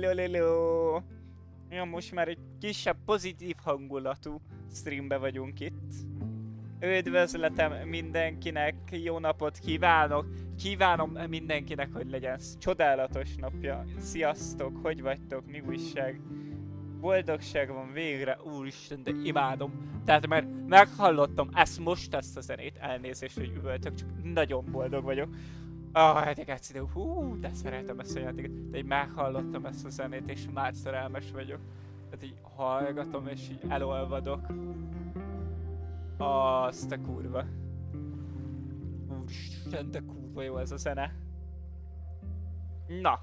hello. Ja, most már egy kisebb pozitív hangulatú streambe vagyunk itt. Üdvözletem mindenkinek, jó napot kívánok! Kívánom mindenkinek, hogy legyen csodálatos napja. Sziasztok, hogy vagytok, mi újság? Boldogság van végre, úristen, de imádom. Tehát már meghallottam ezt a zenét, elnézést, hogy üvöltök, csak nagyon boldog vagyok. Hát egyszerűen, de szeretem ezt a játékot. De így meghallottam ezt a zenét, és már szerelmes vagyok. Tehát így hallgatom, és így elolvadok. Azt a kurva. Úristen, de kurva jó ez a zene. Na,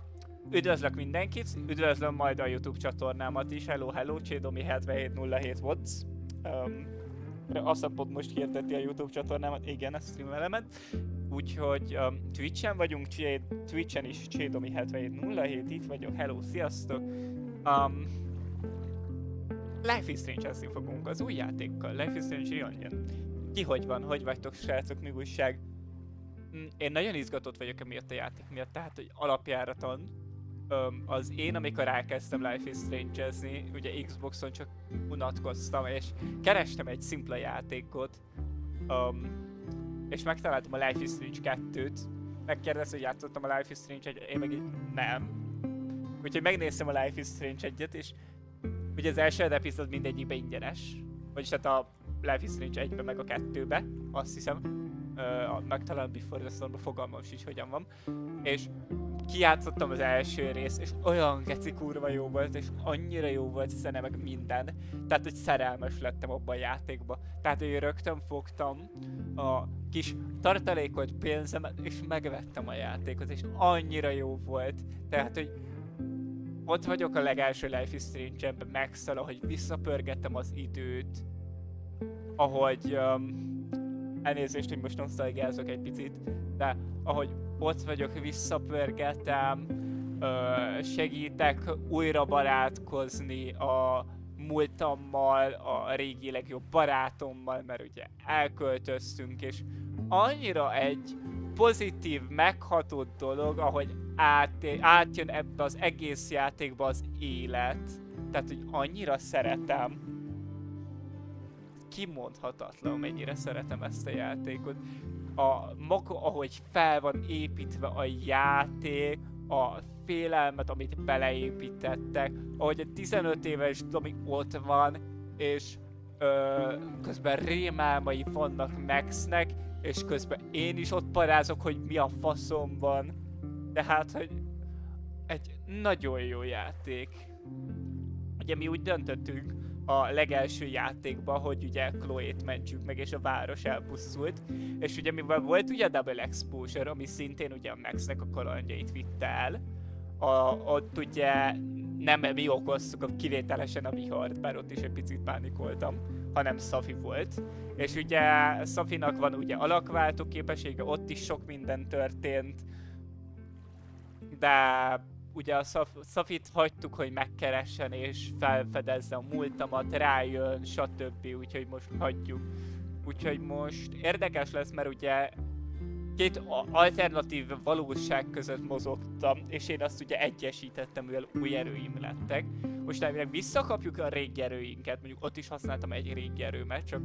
üdvözlök mindenkit, üdvözlöm majd a YouTube csatornámat is. Hello, Csédomi7707 Watts. Azt pont most hirdeti a YouTube csatornámat, igen, a stream elemet. Úgyhogy Twitch-en vagyunk, Twitch-en is Csédomi7707, itt vagyok, hello, sziasztok. Life is Strange-ezni fogunk az új játékkal, Life is Strange Reunion. Ki hogy van, hogy vagytok srácok, mi újság? Én nagyon izgatott vagyok emiatt a játék miatt, tehát hogy alapjáraton az én, amikor elkezdtem Life is Strange-ezni, ugye Xboxon csak unatkoztam, és kerestem egy szimpla játékot, és megtaláltam a Life is Strange 2-t, megkérdezte, hogy játszottam a Life is Strange 1-et, én meg így nem. Úgyhogy megnéztem a Life is Strange 1-et, és ugye az első epizód mindegyikben ingyenes, vagyis hát a Life is Strange 1-ben meg a 2-ben, azt hiszem. Meg talán Before the Storm-ban fogalmam sincs, hogyan van. És kijátszottam az első részt, és olyan geci kurva jó volt, és annyira jó volt szene meg minden. Tehát, hogy szerelmes lettem abban a játékban. Tehát, hogy rögtön fogtam a kis tartalékolt pénzemet, és megvettem a játékot, és annyira jó volt. Tehát, hogy ott vagyok a legelső Life is Strange-ben, megszáll, ahogy visszapörgettem az időt, ahogy elnézést, hogy most nosztalgiázok egy picit, de ahogy ott vagyok, visszapörgetem, segítek újra barátkozni a múltammal, a régi legjobb barátommal, mert ugye elköltöztünk, és annyira egy pozitív, meghatott dolog, ahogy átjön ebbe az egész játékba az élet. Tehát, hogy annyira szeretem. Kimondhatatlan, mennyire szeretem ezt a játékot. Maga, ahogy fel van építve a játék, a félelmet, amit beleépítettek, ahogy a 15 éves Domi ott van, és közben rémálmai vannak Maxnek, és közben én is ott parázok, hogy mi a faszom van. Tehát, hogy egy nagyon jó játék. Ugye mi úgy döntöttünk a legelső játékban, hogy ugye Chloe-t mentjük meg, és a város elpusztult. És ugye mivel volt ugye Double Exposure, ami szintén ugye a Maxnek a kalandjait vitte el, ott ugye nem mi okoztuk kivételesen a vihart, bár ott is egy picit pánikoltam, hanem Safi volt. És ugye Safinak van ugye alakváltó képessége, ott is sok minden történt, de ugye a Safit hagytuk, hogy megkeressen és felfedezze a múltamat, rájön, stb. Úgyhogy most hagyjuk. Úgyhogy most érdekes lesz, mert ugye két alternatív valóság között mozogtam, és én azt ugye egyesítettem, mivel új erőim lettek. Most elvileg visszakapjuk a régi erőinket, mondjuk ott is használtam egy régi erőmet, csak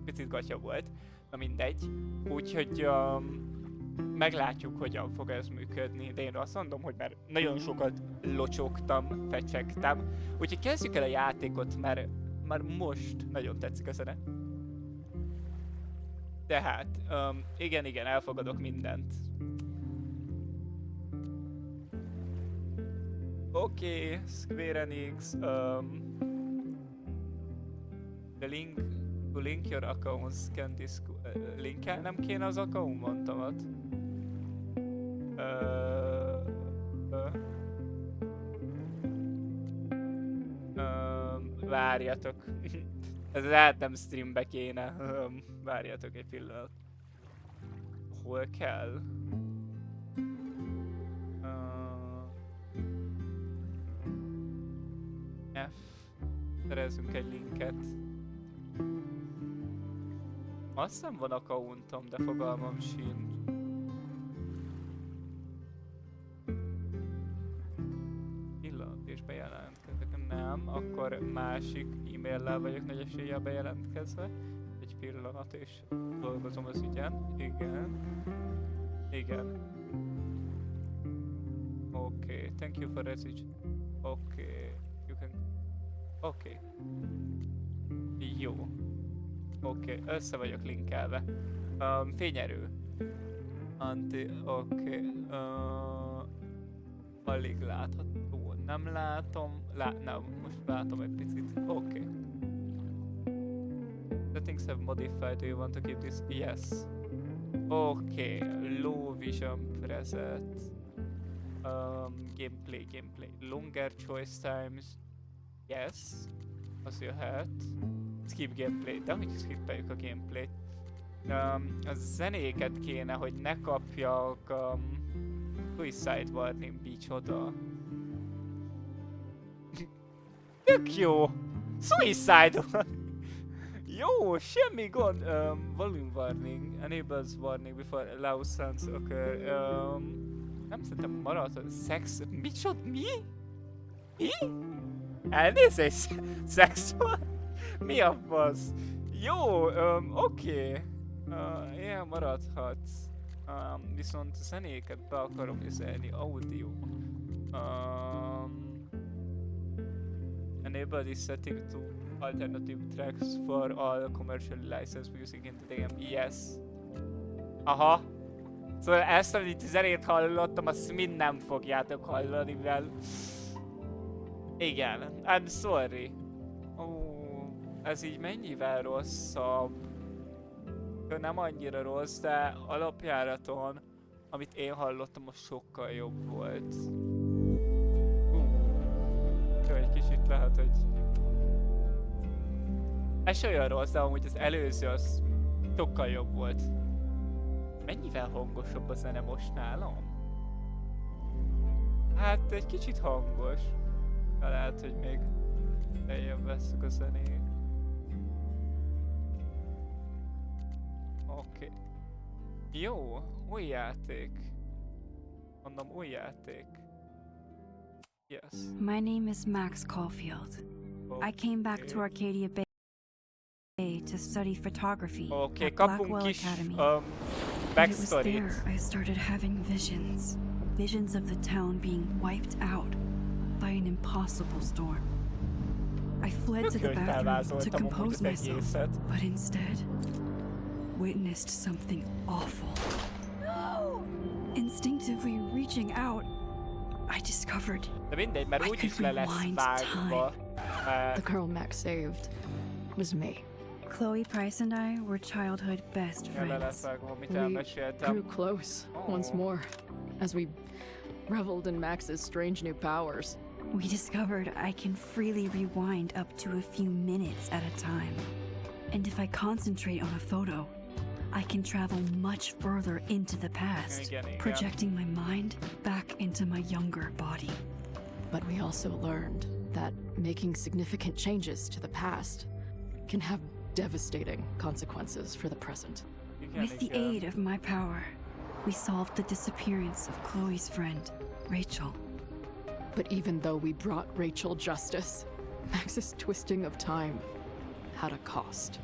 picit gatya volt, na mindegy. Úgyhogy meglátjuk, hogyan fog ez működni, de én azt mondom, hogy már nagyon sokat locsogtam, fecsegtem. Úgyhogy kezdjük el a játékot, mert már most nagyon tetszik a zene. Tehát, igen, elfogadok mindent. Oké, Square Enix, the link to link your accounts can linkelnem kéne az accountomat. Várjatok. Ez lehet nem streambe kéne. Várjatok egy pillanat. Hol kell? F. Szerezzünk egy linket. Azt hiszem van accountom, de fogalmam sincs. Pillanat. és bejelentkezek. Nem, akkor másik e-maillel vagyok nagy eséllyel bejelentkezve. Egy pillanat, és dolgozom az ügyen. Igen. Igen. Okay, thank you for message. Okay, you can... Okay. Jó. Oké, össze vagyok linkelve. Fényerő. Oké. Alig látható. Nem látom. Nem, most látom egy picit. Oké. Settings have modified. Do you want to keep this? Yes. Oké. Low vision preset. Gameplay. Longer choice times. Yes. Az jöhet. Skip gameplay. De hogy skippeljük a gameplayt? A zenéket kéne, hogy ne kapjak Suicide Warning micsoda. Tök jó! Suicide Warning! Jó, semmi gond! Volume warning. Enables warning before loud sounds occur. Nem szerintem maradt. Sex... Micsoda? Mi? Mi? Elnézést! Sex van? Mi a fasz? Jó, oké. Ilyen maradhatsz. Viszont zenéket be akarom üzelni, audio. Enable this setting to alternative tracks for all commercially licensed music in the game. Yes. Aha. Szóval ezt, amit zenét hallottam, azt mind nem fogjátok hallani, mivel... Igen, I'm sorry. Ez így mennyivel rosszabb? Nem annyira rossz, de alapjáraton, amit én hallottam, az sokkal jobb volt. Jó, egy kicsit lehet, hogy... Ez olyan rossz, de amúgy az előző az sokkal jobb volt. Mennyivel hangosabb a zene most nálam? Hát egy kicsit hangos. De lehet, hogy még lejjebb vesszük a zenét. Oké. Jó, új játék. Mondom, új játék. Yes. My name is Max Caulfield. I came back to Arcadia Bay to study photography at Blackwell Academy. And it was there I started having visions. Visions of the town being wiped out by an impossible storm. I fled to the bathroom to compose myself, but instead witnessed something awful. No! Instinctively reaching out, I discovered I could rewind time. The girl Max saved was me. Chloe Price and I were childhood best friends. We grew close once more as we reveled in Max's strange new powers. We discovered I can freely rewind up to a few minutes at a time. And if I concentrate on a photo, I can travel much further into the past, projecting my mind back into my younger body. But we also learned that making significant changes to the past can have devastating consequences for the present. With the aid of my power, we solved the disappearance of Chloe's friend, Rachel. But even though we brought Rachel justice, Max's twisting of time had a cost.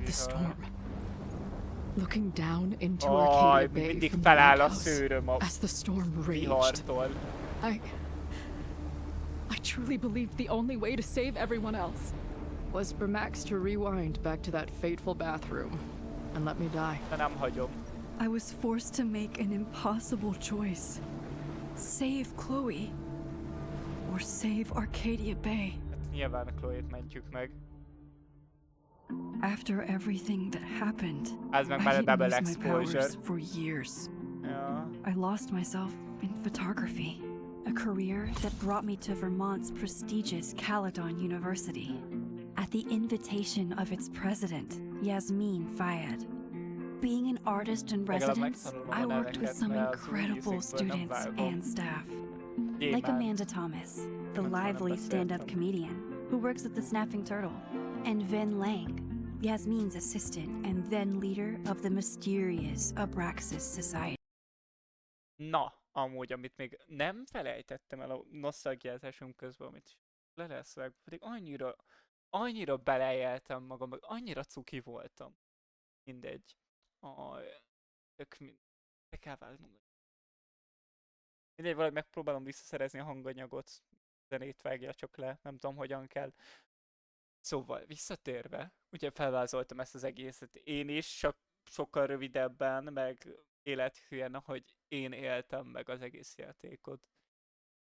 The storm. Looking down into Arcadia Bay from the lighthouse, as the storm raged, I truly believed the only way to save everyone else was for Max to rewind back to that fateful bathroom and let me die. I was forced to make an impossible choice. Save Chloe, or save Arcadia Bay. Nyilván a Chloe-t mentjük meg. After everything that happened, I didn't lose my powers for years. Yeah. I lost myself in photography, a career that brought me to Vermont's prestigious Caledon University, at the invitation of its president, Yasmin Fayed. Being an artist in residence, I worked with some incredible students and staff. Like Amanda Thomas, the lively stand-up comedian who works at the Snapping Turtle, and Vin Lang, Yasmin's assistant and then leader of the mysterious Abraxas Society. Na, amúgy, amit még nem felejtettem el a nosztalgiázásom közben, amit le lesz meg, pedig annyira beleéltem magam, meg annyira cuki voltam. Mindegy. Be kell vágnunk. Mindegy, valahogy megpróbálom visszaszerezni a hanganyagot, zenét vágja csak le, nem tudom hogyan kell. Szóval, visszatérve, ugye felvázoltam ezt az egészet én is, csak sokkal rövidebben, meg élethűen, ahogy én éltem meg az egész játékot.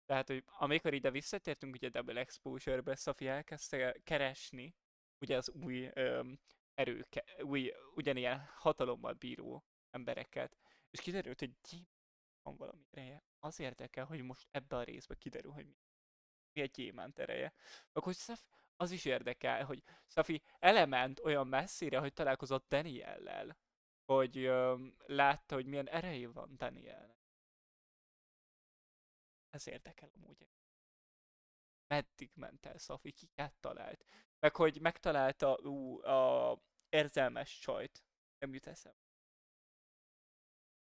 Tehát, hogy amikor ide visszatértünk, ugye Double Exposure-be, Sophie elkezdte keresni, ugye az új új, ugyanilyen hatalommal bíró embereket, és kiderült, hogy van valami ereje. Az érdekel, hogy most ebbe a részbe kiderül, hogy mi egy gyémánt ereje. Akkor az is érdekel, hogy Sophie element olyan messzire, hogy találkozott Daniellel, hogy látta, hogy milyen ereje van Danielnek. Ez érdekel amúgy. Meddig ment el Sophie, kiket talált. Meg hogy megtalálta a érzelmes csajt. Nem jut eszembe.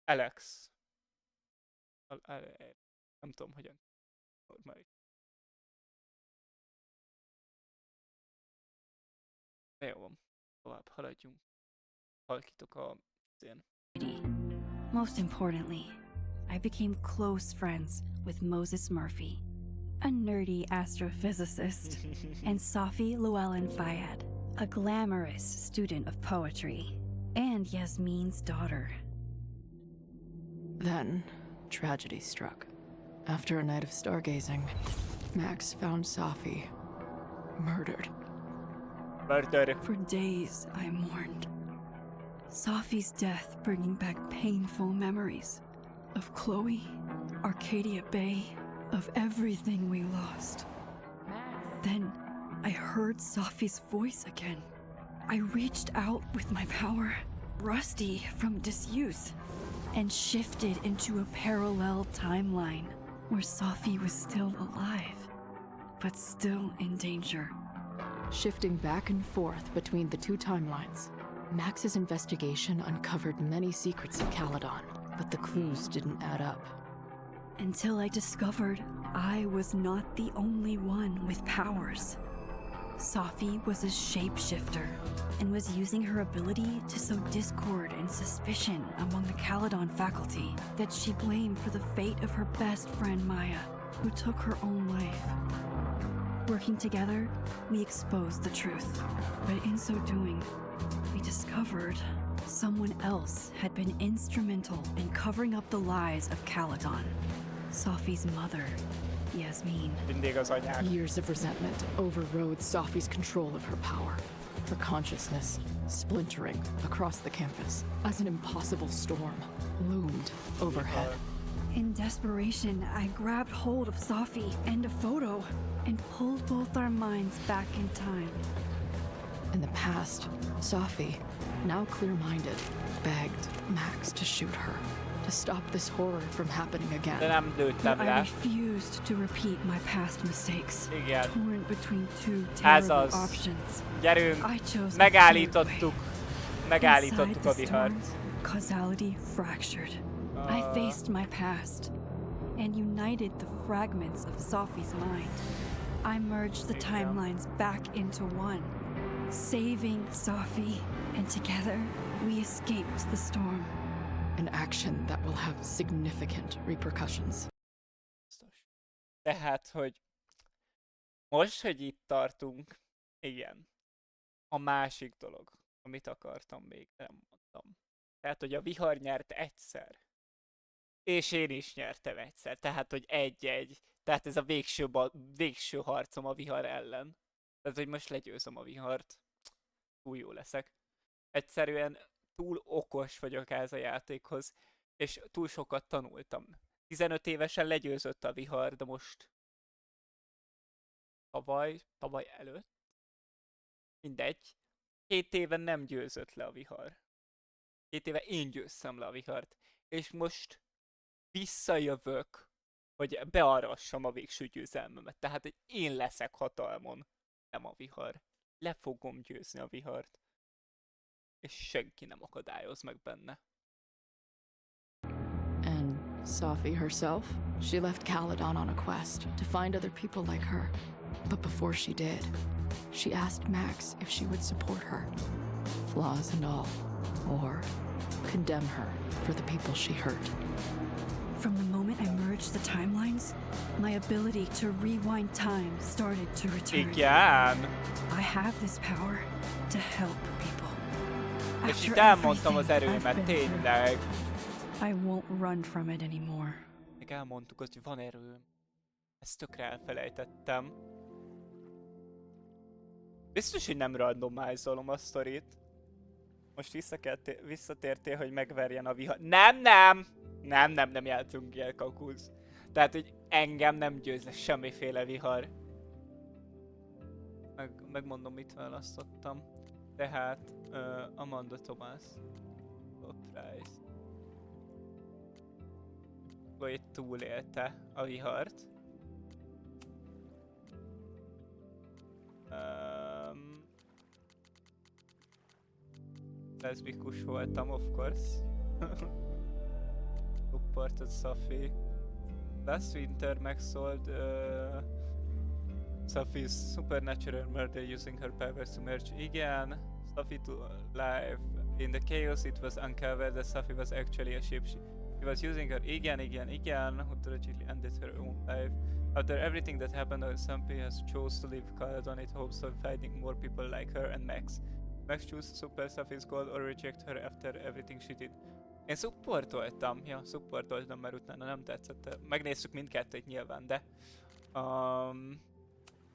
Alex. Nem tudom, hogyan. De jó van. Tovább haladjunk. Halkítok a szén. Most importantly, I became close friends with Moses Murphy, a nerdy astrophysicist, and Sophie Llewellyn Fayad, a glamorous student of poetry, and Yasmin's daughter. Then, tragedy struck. After a night of stargazing, Max found Sophie murdered. For days, I mourned. Sophie's death bringing back painful memories of Chloe, Arcadia Bay, of everything we lost. Then I heard Sophie's voice again. I reached out with my power, rusty from disuse, and shifted into a parallel timeline where Sophie was still alive, but still in danger. Shifting back and forth between the two timelines, Max's investigation uncovered many secrets of Caledon, but the clues didn't add up. Until I discovered I was not the only one with powers. Sophie was a shapeshifter and was using her ability to sow discord and suspicion among the Caledon faculty that she blamed for the fate of her best friend Maya, who took her own life. Working together, we exposed the truth, but in so doing, we discovered someone else had been instrumental in covering up the lies of Caledon. Sophie's mother, Yasmin. Years of resentment overrode Sophie's control of her power. Her consciousness splintering across the campus as an impossible storm loomed overhead. In desperation, I grabbed hold of Sophie and a photo and pulled both our minds back in time. In the past, Sophie, now clear-minded, begged Max to shoot her, to stop this horror from happening again. But I refused to repeat my past mistakes, Igen. torn between two Ez terrible az. options. Gyerünk, I chose megállítottuk Inside a the vihart. storm, causality fractured. I faced my past and united the fragments of Sophie's mind. I merged the timelines back into one, saving Sophie, and together we escaped the storm. An action that will have significant repercussions. Tehát, hogy most, hogy itt tartunk, igen, a másik dolog, amit akartam még, nem mondtam. Tehát, hogy a vihar nyert egyszer. És én is nyertem egyszer. Tehát, hogy 1-1. Tehát ez a végső harcom a vihar ellen. Tehát, hogy most legyőzöm a vihart. Túl jó leszek. Egyszerűen túl okos vagyok ez a játékhoz, és túl sokat tanultam. 15 évesen legyőzött a vihar, de most tavaly előtt, mindegy, 2 éven nem győzött le a vihar. 2 éve én győztem le a vihart, és most visszajövök, hogy bearassam a végső győzelmemet. Tehát, hogy én leszek hatalmon, nem a vihar. Le fogom győzni a vihart. És senki nem akadályoz meg benne. And Safi herself, she left Caledon on a quest to find other people like her. But before she did, she asked Max if she would support her, flaws and all, or condemn her for the people she hurt. From the moment I merged the timelines, my ability to rewind time started to return. Igen. I have this power to help people. És itt elmondtam az erőmet, tényleg. I won't run from it anymore. Még elmondtuk azt, hogy van erőm. Ezt tökre elfelejtettem. Biztos, hogy nem randomizolom a sztorit. Most visszatértél, hogy megverjen a vihar. Nem játszunk ilyen kakusz. Tehát, hogy engem nem győz le semmiféle vihar. Megmondom, mit választottam. Tehát, Amanda Thomas. Price. Chloe túlélte a vihart. Leszbikus voltam, of course. Supported Safi. Last winter megszólt Safi's supernatural murder using her powers to merge. Igen, Safi to life. In the chaos it was uncovered that Safi was actually a ship. She was using her igen, who tragically ended her own life. After everything that happened, Safi has chose to leave Caledon in hopes of finding more people like her and Max. Max choose Super Safi's goal or reject her after everything she did. Én supportoltam, mert utána nem tetszett. Megnézzük mindkettőt nyilván, de...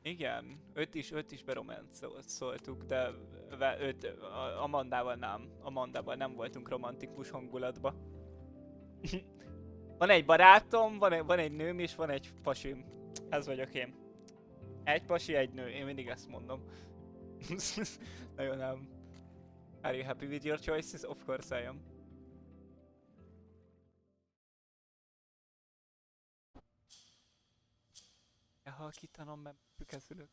igen, őt is berománcoltuk, de Amandával nem voltunk romantikus hangulatba. Van egy barátom, van egy nőm és van egy pasim. Ez vagyok én. Egy pasi, egy nő, én mindig ezt mondom. Nagyon nem. Are you happy with your choices? Of course I am. Elhalkítanom, mert kezdődök.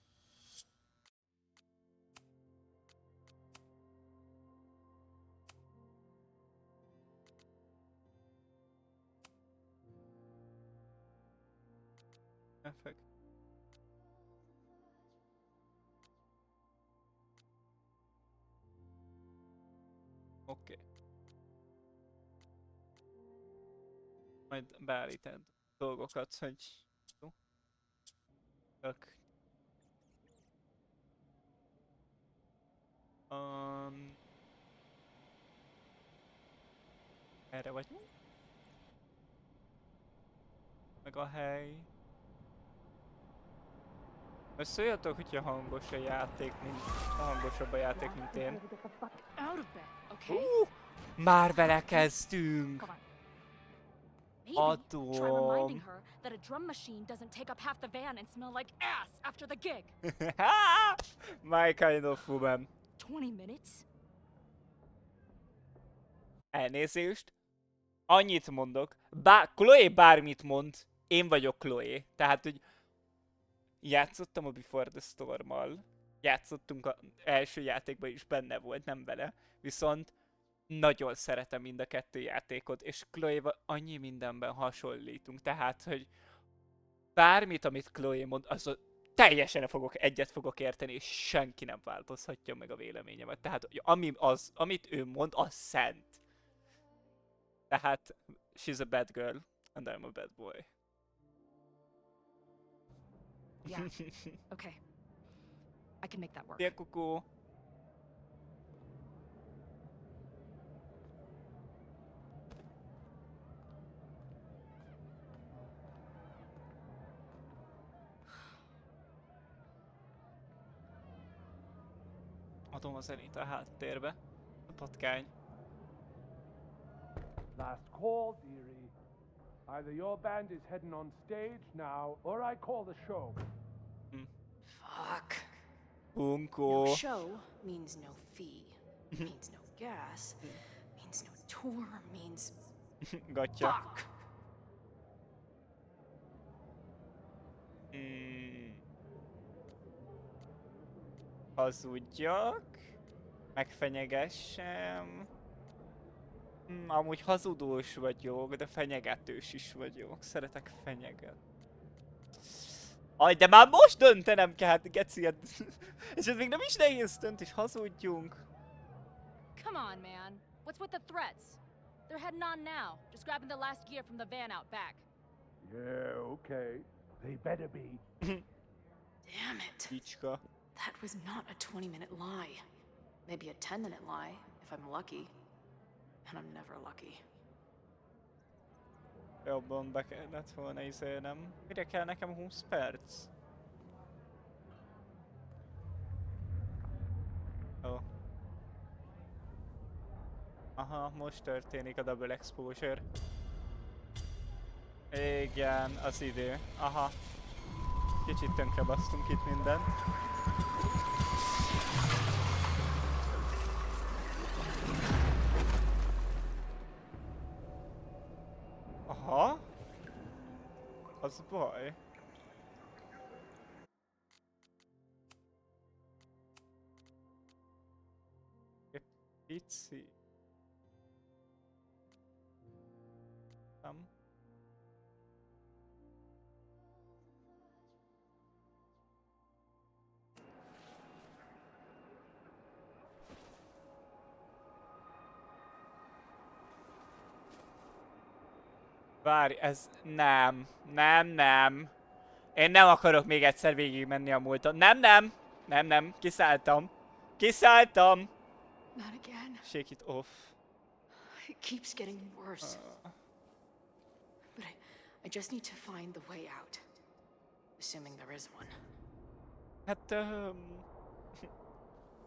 Perfect. Oké. Majd beállíted dolgokat, hogy... Csak... Erre vagyunk? Meg a hely... Most szóljatok, hogyha hangos a játék, hangosabb a játék, mint én. Már vele kezdtünk! Adom! My kind of woman. 20 minutes? Elnézést. Annyit mondok. Chloe bármit mond, én vagyok Chloe. Tehát, hogy játszottam a Before the Storm-mal. Játszottunk az első játékban is, benne volt, nem vele. Viszont nagyon szeretem mind a kettő játékot, és Chloe-val annyi mindenben hasonlítunk. Tehát, hogy bármit, amit Chloe mond, az teljesen egyet fogok érteni, és senki nem változhatja meg a véleményemet. Tehát, amit ő mond, az szent. Tehát, she's a bad girl, and I'm a bad boy. Yeah. Okay. I can make that work. Szia, Kuku! Adom a zenét a háttérbe. A patkány. Last call, dearie. Either your band is heading on stage now, or I call the show. Fuck. Unko. No show means no fee. Means no gas. Means no tour. Means Gotcha. fuck. Hazudjak. Megfenyegessem. Amúgy hazudós vagyok, de fenyegetős is vagyok. Szeretek fenyeget. Aj, de már most döntenem kell, hát geci, és ez még nem is nehéz döntés, hazudjunk. Come on, man. What's with the threats? They're heading on now, just grabbing the last gear from the van out back. Yeah, okay. They better be. Damn it. Kicska. That was not a 20-minute lie. Maybe a 10-minute lie, if I'm lucky. And I'm never lucky. Jobban be kellett volna izélnem. Mire kell nekem 20 perc? Ó. Aha, most történik a double exposure. Igen, az idő. Aha. Kicsit tönkre basztunk itt mindent. Aha. Az baj. Egy pici. Nem. Várj, ez nem. Nem. Én nem akarok még egyszer végigmenni a múlton. Nem. Kiszálltam. Not again. Shake it off. It keeps getting worse. But I just need to find the way out. Assuming there is one. Hát...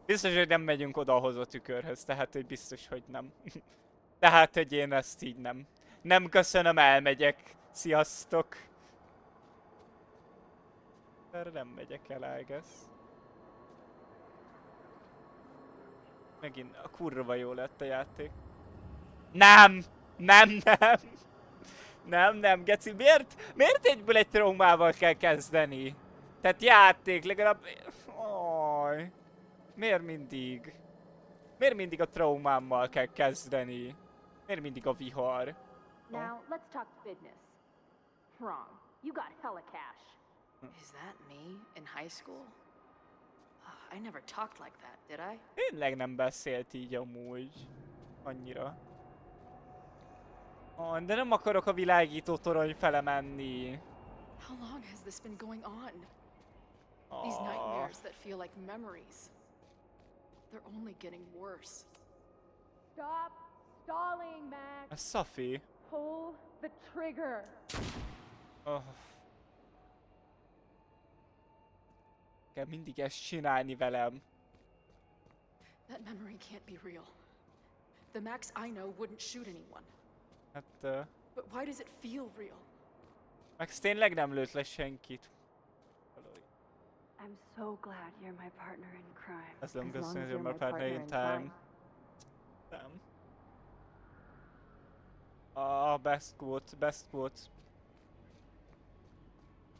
biztos, hogy nem megyünk odahoz a tükörhöz, tehát hogy biztos, hogy nem. Tehát, hogy én ezt így nem. Nem köszönöm, elmegyek. Sziasztok. Erre nem megyek el, I guess. Megint a kurva jó lett a játék. Nem, geci, miért egyből egy traumával kell kezdeni? Tehát játék, legalább... Aj, miért mindig a traumámmal kell kezdeni? Miért mindig a vihar? Now, let's talk business. Wrong. You got hella cash. Is that me in high school? I never talked like that, did I? Tényleg nem beszélt így amúgy. Annyira. De nem akarok a világító torony fele menni. How long has this been going on? These nightmares that feel like memories. They're only getting worse. Stop stalling, Max. Ez Safi. Pull the trigger. Kell mindig ezt csinálni velem. That memory can't be real. The Max I know wouldn't shoot anyone. Hát... But why does it feel real? Max tényleg nem lőtt le senkit. I'm so glad you're my partner in crime. As long as you're my partner in time. Damn. Best quote.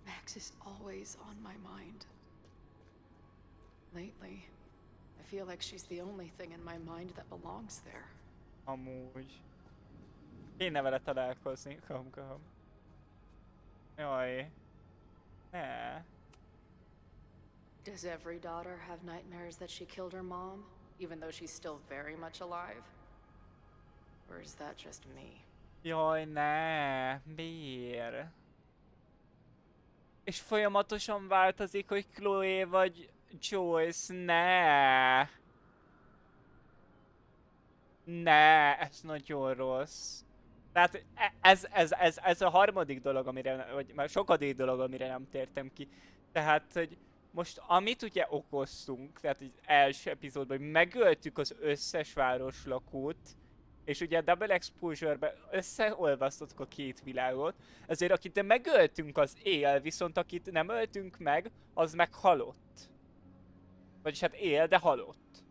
Max is always on my mind. Lately, I feel like she's the only thing in my mind that belongs there. Amúgy. Kéne vele találkozni, kam. Jaj. Ne. Does every daughter have nightmares that she killed her mom, even though she's still very much alive? Or is that just me? Jaj, ne. Miért? És folyamatosan változik, hogy Chloe vagy Joyce. Ne. Ne, ez nagyon rossz. Tehát ez a harmadik dolog, amire, vagy már sokadik dolog, amire nem tértem ki. Tehát, hogy most amit ugye okoztunk, tehát az első epizódban, hogy megöltük az összes városlakót, és ugye a Double Exposure-ben összeolvasztottuk a két világot, ezért akit megöltünk az él, viszont akit nem öltünk meg, az meg halott. Vagyis hát él, de halott.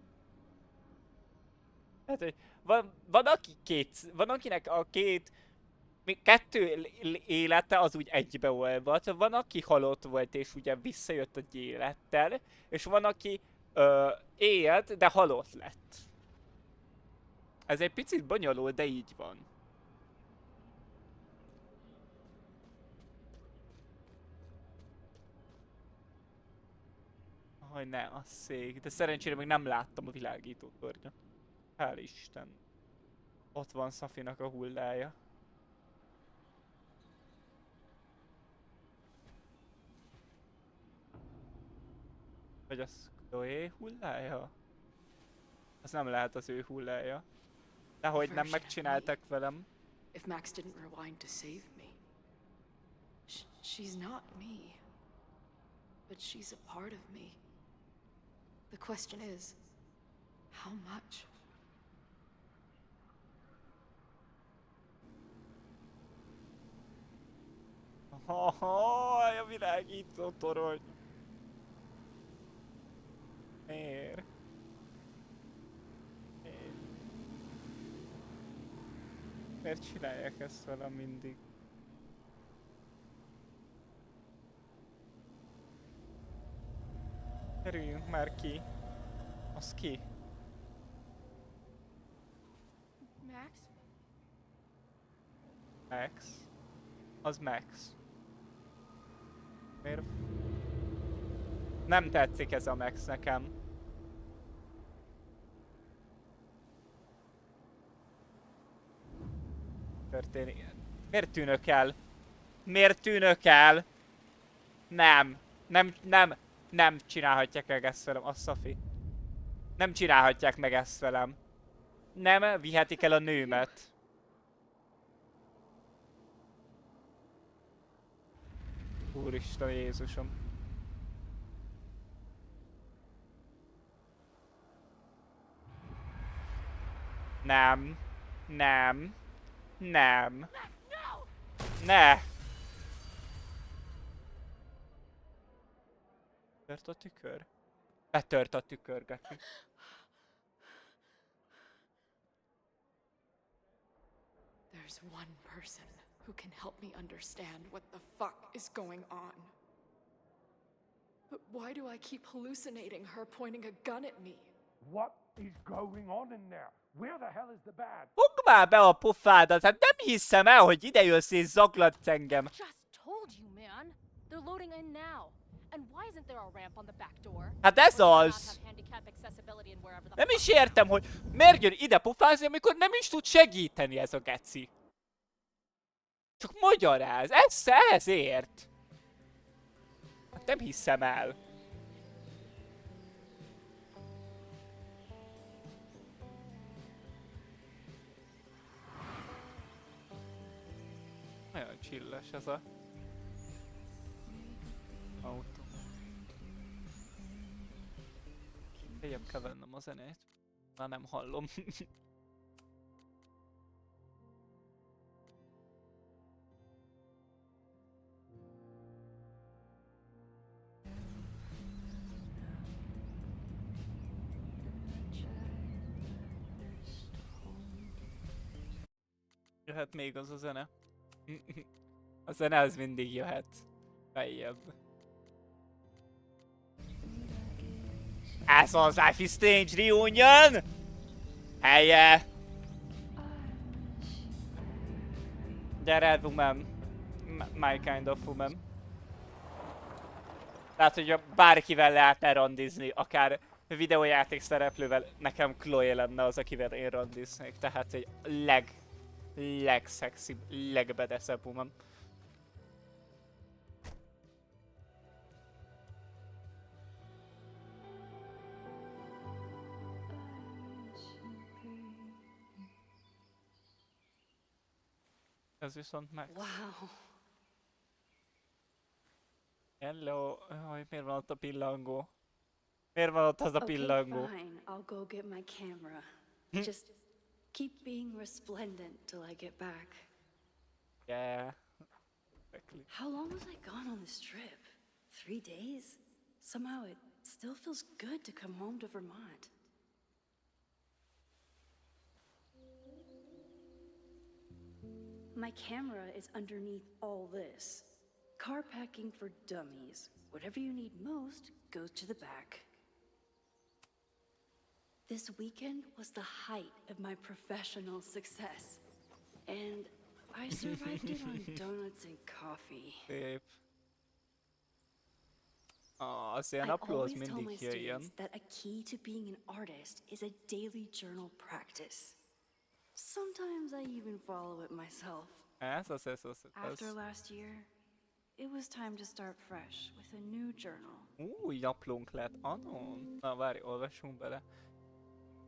Tehát, hogy van akinek a kettő élete az úgy egybeolvadt, van aki halott volt és ugye visszajött egy élettel, és van aki élt, de halott lett. Ez egy picit bonyolult, de így van. Hogy ne, a szék. De szerencsére még nem láttam a világító tornyot. Hál' Isten. Ott van Safinak a hullája. Vagy az Chloe hullája? Az nem lehet az ő hullája. Dehogy nem megcsináltak velem. If Max didn't rewind to save me. She's not me. But she's a part of me. The question is, how much? A világító torony. Miért? Miért csinálják ezt velem mindig? Kerüljünk már ki. Az ki? Max? Max? Az Max. Miért? Nem tetszik ez a Max nekem. Történik. Miért tűnök el? Miért tűnök el? Nem. Nem csinálhatják meg ezt velem, a Safi. Nem csinálhatják meg ezt velem. Nem vihetik el a nőmet. Úristen Jézusom. Nem. Nem. Nem. Ne! Tört a tükör? Betört a tükör, Gaki. There's one person who can help me understand what the fuck is going on. But why do I keep hallucinating her pointing a gun at me? What is going on in there? Where the hell is the bad? Fogd már be a pofádat, hát nem hiszem el, hogy ide jössz és zaklatsz engem. Just told you, man. They're loading in now. And why isn't there a ramp on the back door? Hát ez az. Nem is értem, hogy miért jön ide pofázni, amikor nem is tud segíteni ez a geci. Csak magyaráz, ezért. Hát nem hiszem el. Nagyon chilles ez a autó. Lejjebb kell vennem a zenét. Már nem hallom. Jöhet még az a zene. A zene az mindig jöhet. Feljebb. Ez az Life is Strange Reunion! Helye! Gyere, woman. My kind of woman. Tehát, hogy bárkivel lehetne randizni, akár videójáték szereplővel, nekem Chloe lenne az, akivel én randiznék. Tehát egy legszexibb, legbedeszebb woman. Ez viszont Max. Wow. Hello. Jaj, miért van ott a pillangó? Miért van ott az a pillangó? Okay, fine. I'll go get my camera. Just keep being resplendent till I get back. Yeah. Exactly. How long was I gone on this trip? 3 days? Somehow it still feels good to come home to Vermont. My camera is underneath all this. Car packing for dummies. Whatever you need most goes to the back. This weekend was the height of my professional success. And I survived it on donuts and coffee. Szép. Azért a I napló az always tell mindig my jöjjön. students that a key to being an artist is a daily journal practice. Sometimes I even follow it myself. Ez. After last year, it was time to start fresh with a new journal. Új naplónk lett, anon. Na várj, olvassunk bele.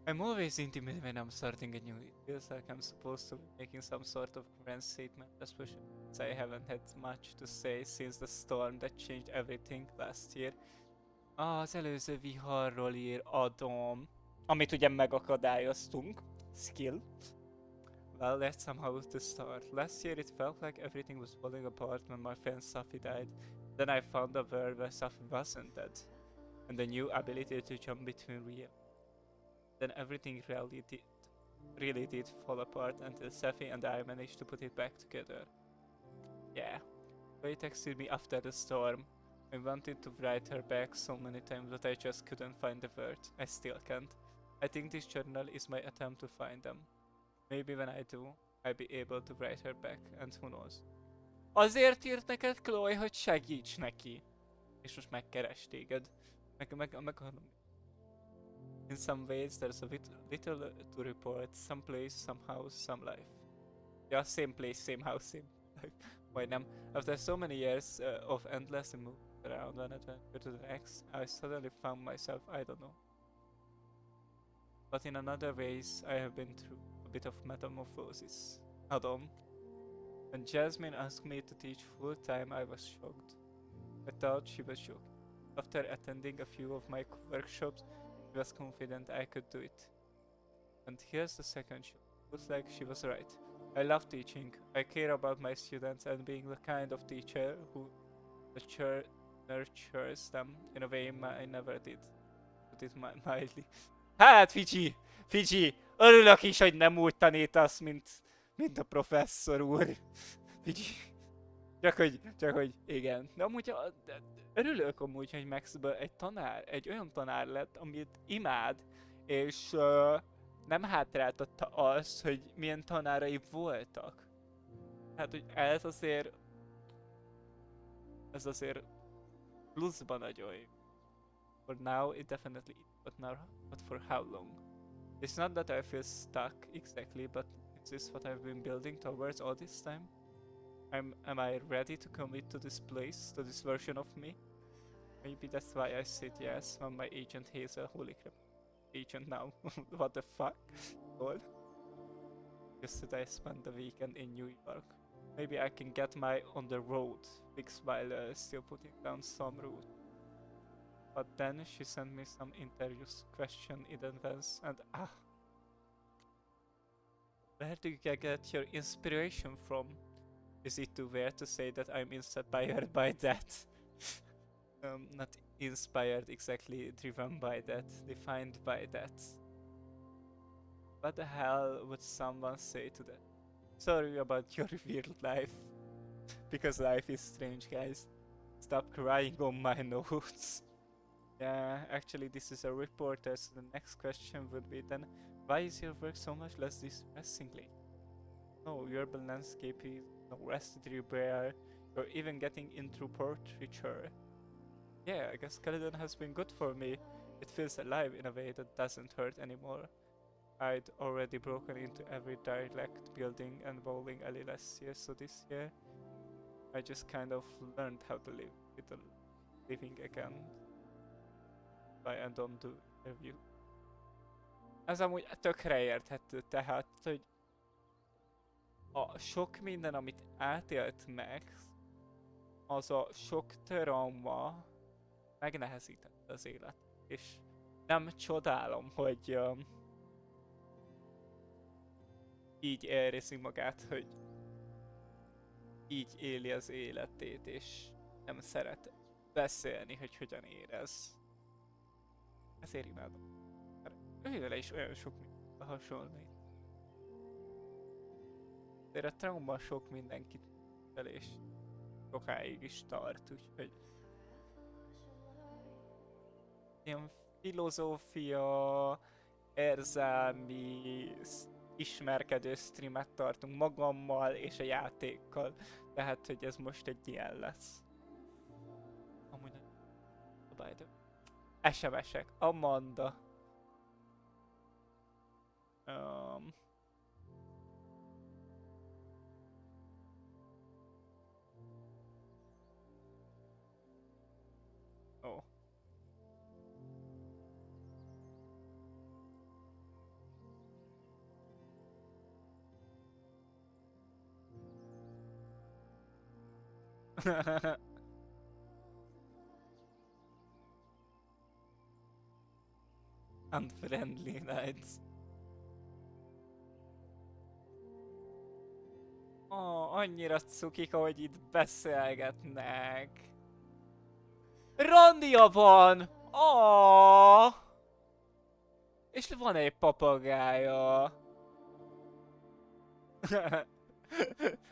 I'm always intimidated when I'm starting a new. It feels like I'm supposed to be making some sort of grand statement, especially since I haven't had much to say since the storm that changed everything last year. Az előző viharról ír Adam, amit ugye megakadályoztunk. Skill. Well, that's somehow the start. Last year it felt like everything was falling apart when my friend Safi died. Then I found a world where Safi wasn't dead. And the new ability to jump between real. Then everything really did fall apart until Safi and I managed to put it back together. Yeah. Faye texted me after the storm. I wanted to write her back so many times but I just couldn't find the words. I still can't. I think this journal is my attempt to find them. Maybe when I do, I'll be able to write her back, and who knows. Azért írt neked Chloe, hogy segíts neki. És most megkeres téged. In some ways, there's a little to report. Some place, some house, some life. Yeah, same place, same house, same life. Majdnem. After so many years of endless moving around one adventure to the next, I suddenly found myself, I don't know. But in another ways, I have been through a bit of metamorphosis. Adam. When Jasmine asked me to teach full-time, I was shocked. I thought she was joking. After attending a few of my workshops, she was confident I could do it. And here's the second shock. Looks like she was right. I love teaching. I care about my students and being the kind of teacher who nurtures them in a way I never did. Put it mildly. Hát, Fidzsi, örülök is, hogy nem úgy tanítasz, mint a professzor úr. Fidzsi. Csak hogy igen. De amúgy örülök amúgy, hogy Maxből egy olyan tanár lett, amit imád, és nem hátráltatta azt, hogy milyen tanárai voltak. Hát, hogy ez azért pluszban nagyon jó. For now, it definitely is, but for how long? It's not that I feel stuck exactly, but is this what I've been building towards all this time? Am I ready to commit to this place, to this version of me? Maybe that's why I said yes when my agent Hazel, holy crap, agent now, what the fuck, lol. Yesterday I spent the weekend in New York. Maybe I can get my on the road fixed while still putting down some roots. But then she sent me some interviews question in advance and where do you get your inspiration from? Is it too weird to say that I'm inspired by that? Not inspired exactly, driven by that, defined by that. What the hell would someone say to that? Sorry about your weird life. Because life is strange, guys. Stop crying on my notes. Yeah, actually this is a reporter, so the next question would be then, why is your work so much less distressing lately? No, urban landscape is no rested repair, you're even getting into portraiture. Yeah, I guess Caledon has been good for me. It feels alive in a way that doesn't hurt anymore. I'd already broken into every dialect building and bowling alley last year, so this year I just kind of learned how to live with the living again. I don't do review. Ez amúgy tökre érthető, tehát, hogy a sok minden, amit átélt meg, az a sok trauma megnehezítette az élet. És nem csodálom, hogy így érzi magát, hogy így éli az életét, és nem szeret beszélni, hogy hogyan érez. Ezért imádom. Ővele is olyan sok minden hasonlít. Ezért a trauma sok mindenkit fel, és sokáig is tart, úgyhogy ilyen filozófia, érzelmi ismerkedő streamet tartunk magammal és a játékkal. Tehát, hogy ez most egy ilyen lesz. Amúgy nem. SMS-ek. Amanda. Oh. Unfriendly nights. Annyira cukik, ahogy itt beszélgetnek. Randia van! És van egy papagája.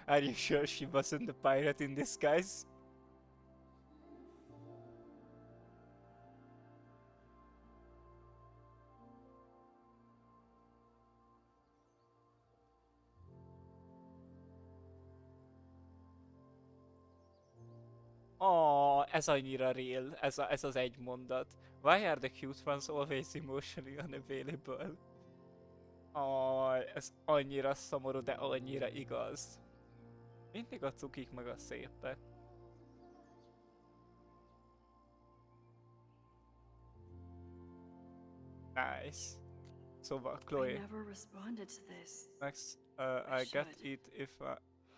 Are you sure she wasn't the pirate in disguise? Ez annyira real, ez az egy mondat. Why are the cute ones always emotionally unavailable? Ez annyira szomorú, de annyira igaz. Mindig a cukik meg a szépek. Nice. Szóval, Chloe. I never responded to this. Max, I get it if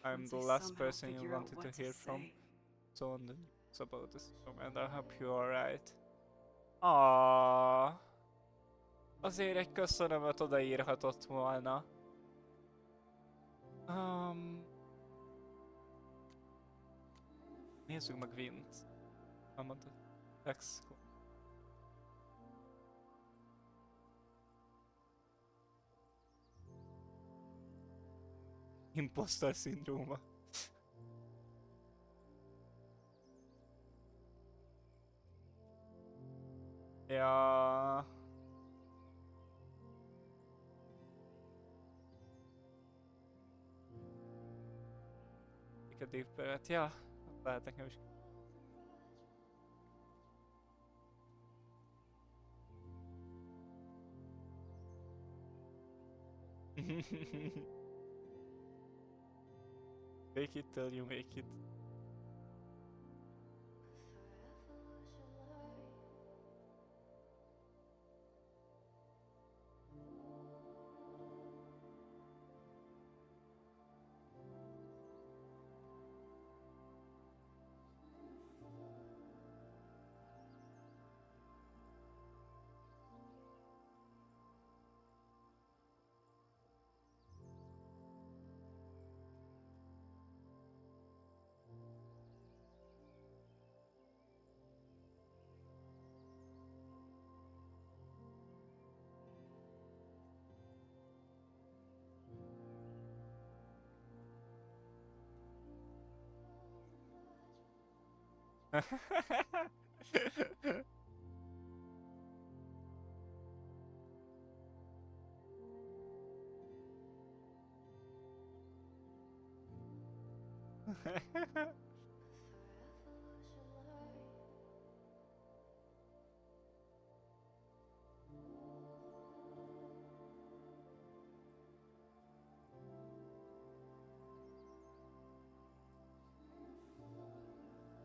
I'm the last person you wanted to hear from. So on it's about this and I hope you're alright. Azért egy köszönömet odaírhatott volna. Nézzük meg Vint. Elmondtad. Exco. Imposter szindróma. Ja. A deep breath, ja. Lehet nekem is. Make it till you make it.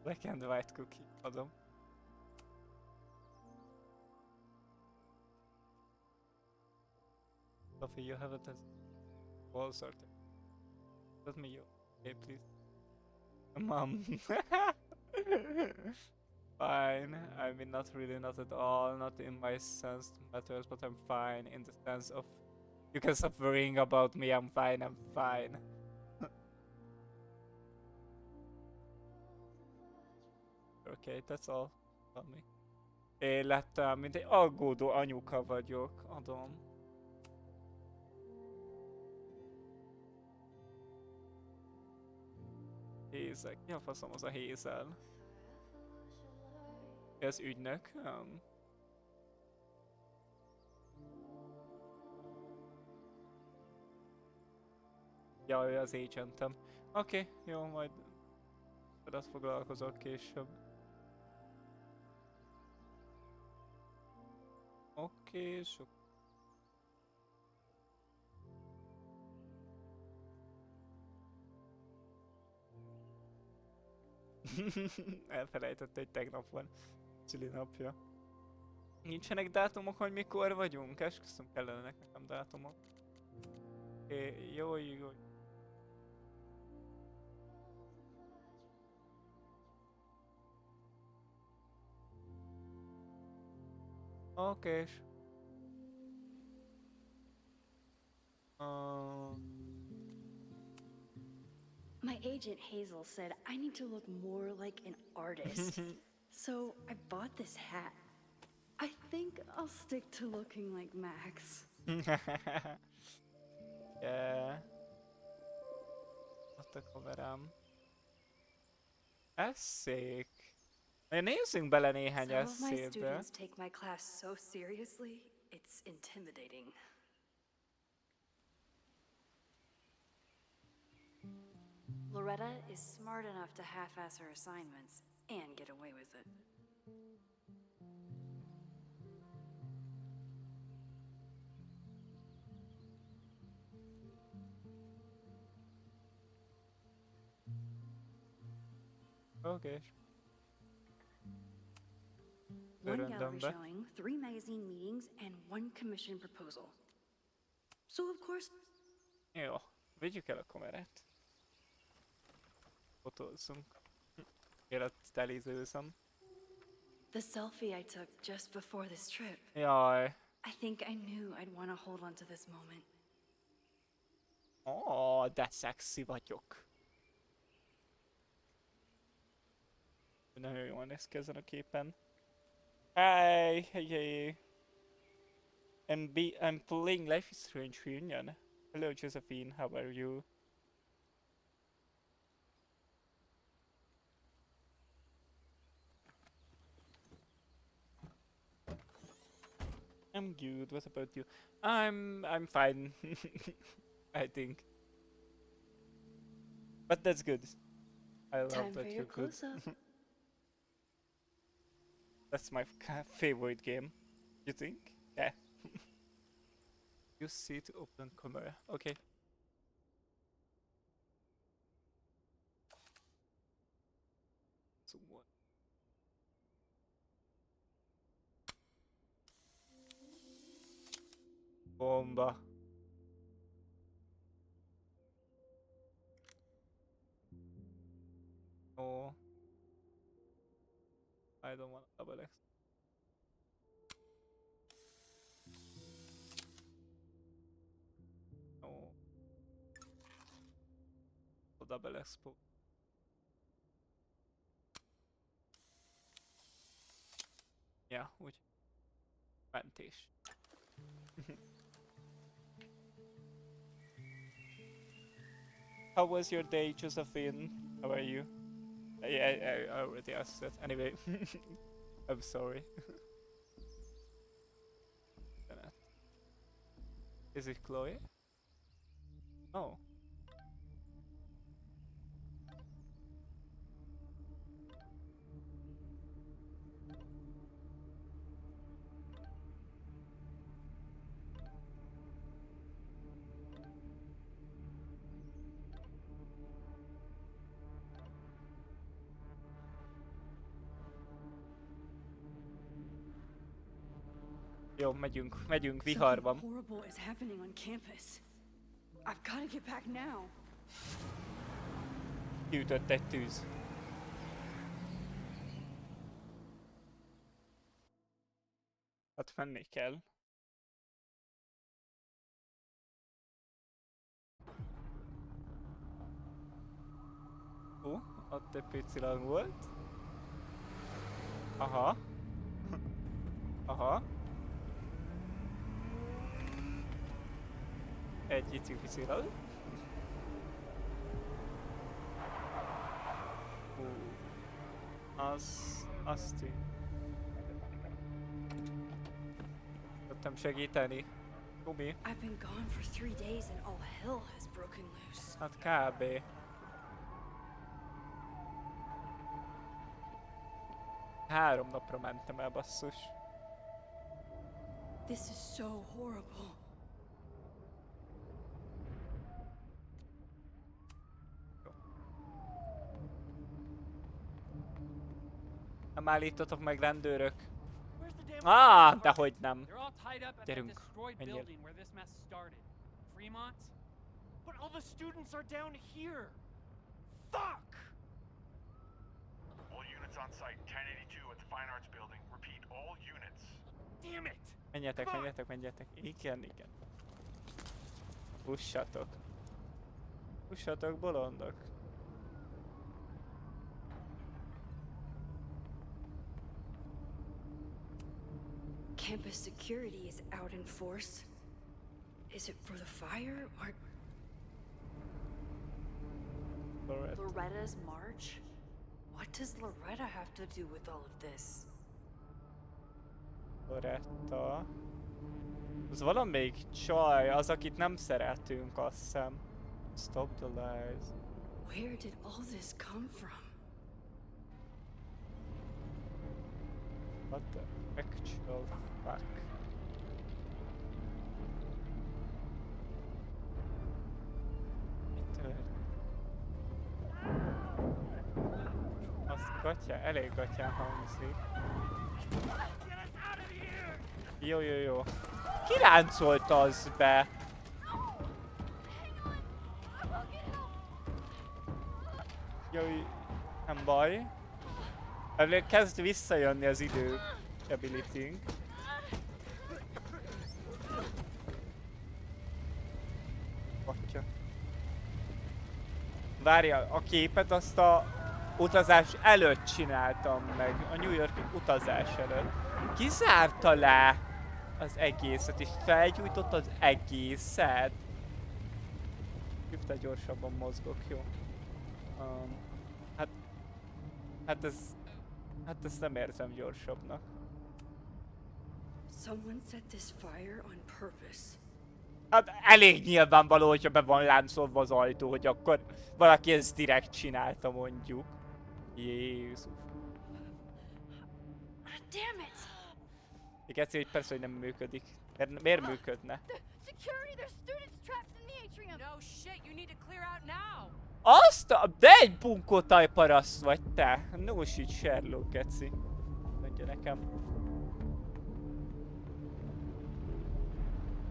Black and white cookie, adom. Sophie, you have it as wall sorted. Let me you. Okay, please. Mom. Fine. I mean, not really, not at all. Not in my sense matters, but I'm fine in the sense of you can stop worrying about me. I'm fine. I'm fine. Okay, that's all about me. Én lettem, mint egy aggódó anyuka vagyok, adom. Hézek. Mi a faszom az a Hézel? Ez ügynök? Ja, ő az agentem. Oké, jó, majd azt foglalkozok később. Oké, sok. Elfelejtette, hogy tegnap van szülinapja. Nincsenek dátumok, hogy mikor vagyunk? Esküszöm, kellenek nekem dátumok. Oké, jó. Okés. My agent Hazel said I need to look more like an artist. So I bought this hat. I think I'll stick to looking like Max. Yeah. Ott a kamerám. Ez szék. Nézzünk bele néhány Some of my eszébe. students take my class so seriously, it's intimidating. Loretta is smart enough to half-ass her assignments and get away with it. Oké. One gallery Öröndömbe. showing, 3 magazine meetings, and 1 commission proposal. So of course, Jó, vigyük el a kamerát. Fotózzunk. Élet telízőzöm. the selfie I took just before this trip. Jaj. I think I knew I'd want to hold on to this moment. Ó, de szexi vagyok. Nagyon jól néz ki ezen a képen. Hey. I'm playing Life is Strange Reunion. Hello Josephine, how are you? I'm good, what about you? I'm fine. I think. But that's good. I love Time for that your you're good. close-up. That's my favorite game. You think? Yeah. You see to open camera. Okay. So what? Bomba. Oh. I don't want double X. No. A double expo. Ja, úgy. Mentés. How was your day, Josephine? How are you? Yeah, I already asked that. Anyway, I'm sorry. Is it Chloe? Oh. Jó, megyünk viharban. Something horrible is happening on campus. I've got to get back now. Kiütött egy tűz. Hát menni kell. Ott egy pici lang volt. Aha. Aha. Egy icipici lang. Azt így. Tudtam segíteni. Gumi. I've been gone for 3 days and all hell has broken loose. Hát kb. Három napra mentem el, basszus. This is so horrible. Nem állítotok meg rendőrök. Ah, dehogy nem. Gyerünk, menjél. Fremont? But all the students are down here. Fuck! All units on site, 1082 at the Fine Arts Building. Repeat, all units. Damn it! Menjetek. Igen. Pussatok, bolondok. Campus security is out in force. Is it for the fire or Loretta's march? What does Loretta have to do with all of this? Loretta. Az valamelyik csaj, az akit nem szeretünk, azt hiszem. Stop the lies. Where did all this come from? What the actual fuck? Mi történt? Az gatya, elég gatyán hangzik. Jó. Ki ráncolt az be? Jó, nem baj. Kezd visszajönni az idő ability-nk. Gatya. Várjál, a képet azt a utazás előtt csináltam meg. A New York utazás előtt. Kizárta le az egészet, és felgyújtott az egészet. Hívta, gyorsabban mozgok, jó. Hát ezt nem érzem gyorsabbnak. Someone set this fire on purpose. Hát elég nyilvánvaló, hogyha be van láncolva az ajtó, hogy akkor valaki ezt direkt csinálta, mondjuk. Jézus. Damn it! Igaz, hogy persze, hogy nem működik. Miért működne? Security, there's students trapped in the atrium. No shit, you need to clear out now. De egy bunkótaj paraszt vagy te! Nósít Sherlock, geci. Mondja nekem.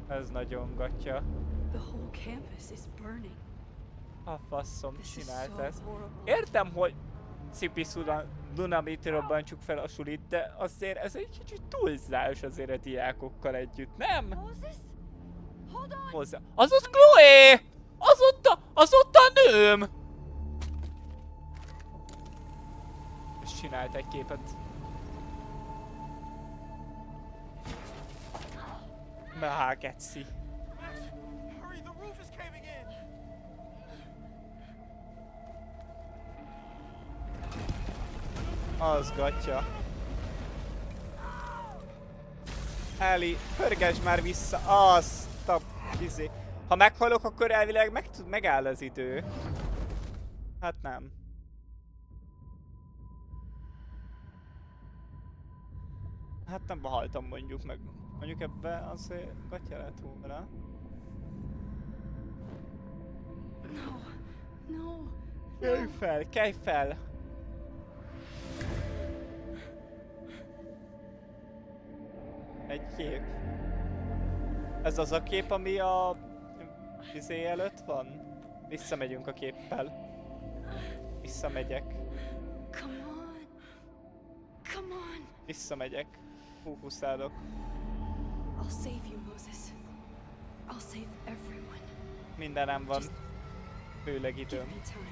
Ez nagyon gatya. The whole campus is burning. A faszom csinált so ezt. horrible. Értem, hogy Cipiszula Dunamit robbantsuk fel a sulit, de azért ez egy kicsit túlzás azért a diákokkal együtt, nem? Moses? Hold on! Hozzá. Az ott Chloe! Az ott a nőm! És csinált egy képet. Mahá, geci. Hurry, the roof is caving in! Az gatya. Ellie, pörgesd már vissza azt a izé. Ha meghalok, akkor elvileg megáll az idő. Hát nem. Hát nem haltam mondjuk meg. Mondjuk ebben azért gatya lett volna. No. Kelj fel! Egy kép. Ez az a kép, ami a izé előtt van? Visszamegyünk a képpel. Visszamegyek. Come on. Visszamegyek. Fókuszálok. I'll save you, Moses. I'll save everyone. Mindenem van. Főleg Give időm. me time.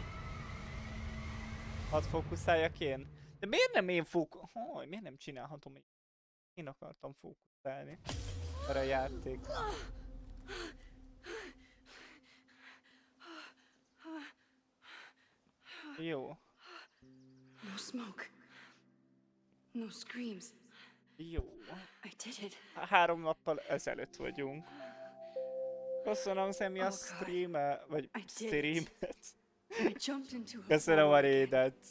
Hadd fókuszáljak én? De miért nem én miért nem csinálhatom így? Én akartam fókuszálni. Erre a játék. Jó. No smoke. No screams. Jó. I did it. 3 nappal ezelőtt vagyunk. Köszönöm Szemi a streamet, vagy streamet. I jumped into a Köszönöm a portal again. raidet.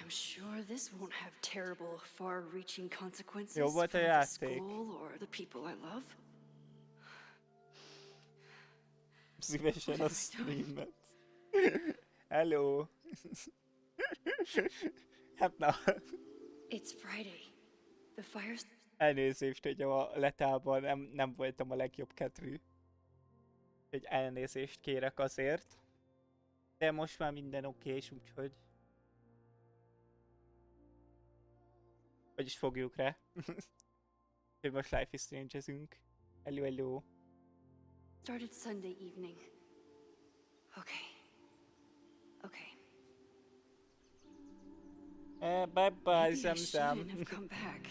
I'm sure this won't have terrible, far-reaching consequences Jó volt a for the játék. school or the people I love. Szívesen a streamet. Hello. Hát na. It's Friday. The fire's... Elnézést, hogy a letában nem voltam a legjobb kedvű. Hogy elnézést kérek azért. De most már minden okés, úgyhogy... Vagyis fogjuk rá. Hogy most Life is Strange-ezünk. Hello, hello. Started Sunday evening. Okay. Bye-bye, Maybe I Zamzam. shouldn't have come back.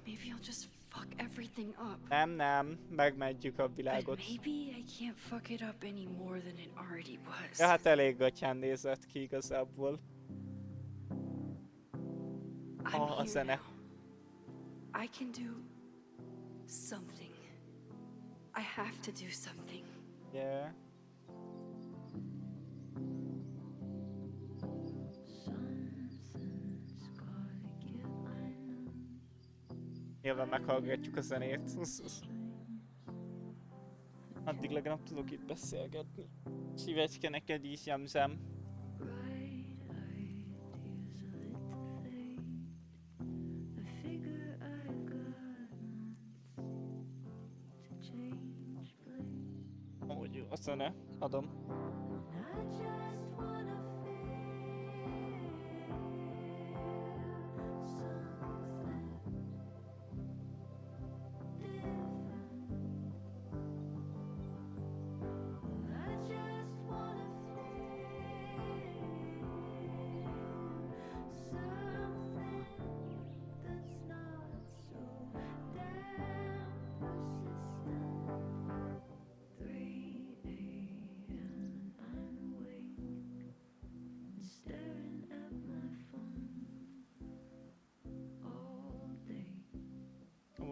Maybe I'll just fuck everything up. Nem, megmentjük a But világot. maybe I can't fuck it up any more than it already was. Ja, hát elég gatyán nézett ki igazából. I'm A here zene. now. I can do something. I have to do something. Yeah. Nyilván meghallgatjuk a zenét. Addig legalább tudok itt beszélgetni. Szívecske, neked is, Jamzem. Hogy jó a zene, adom.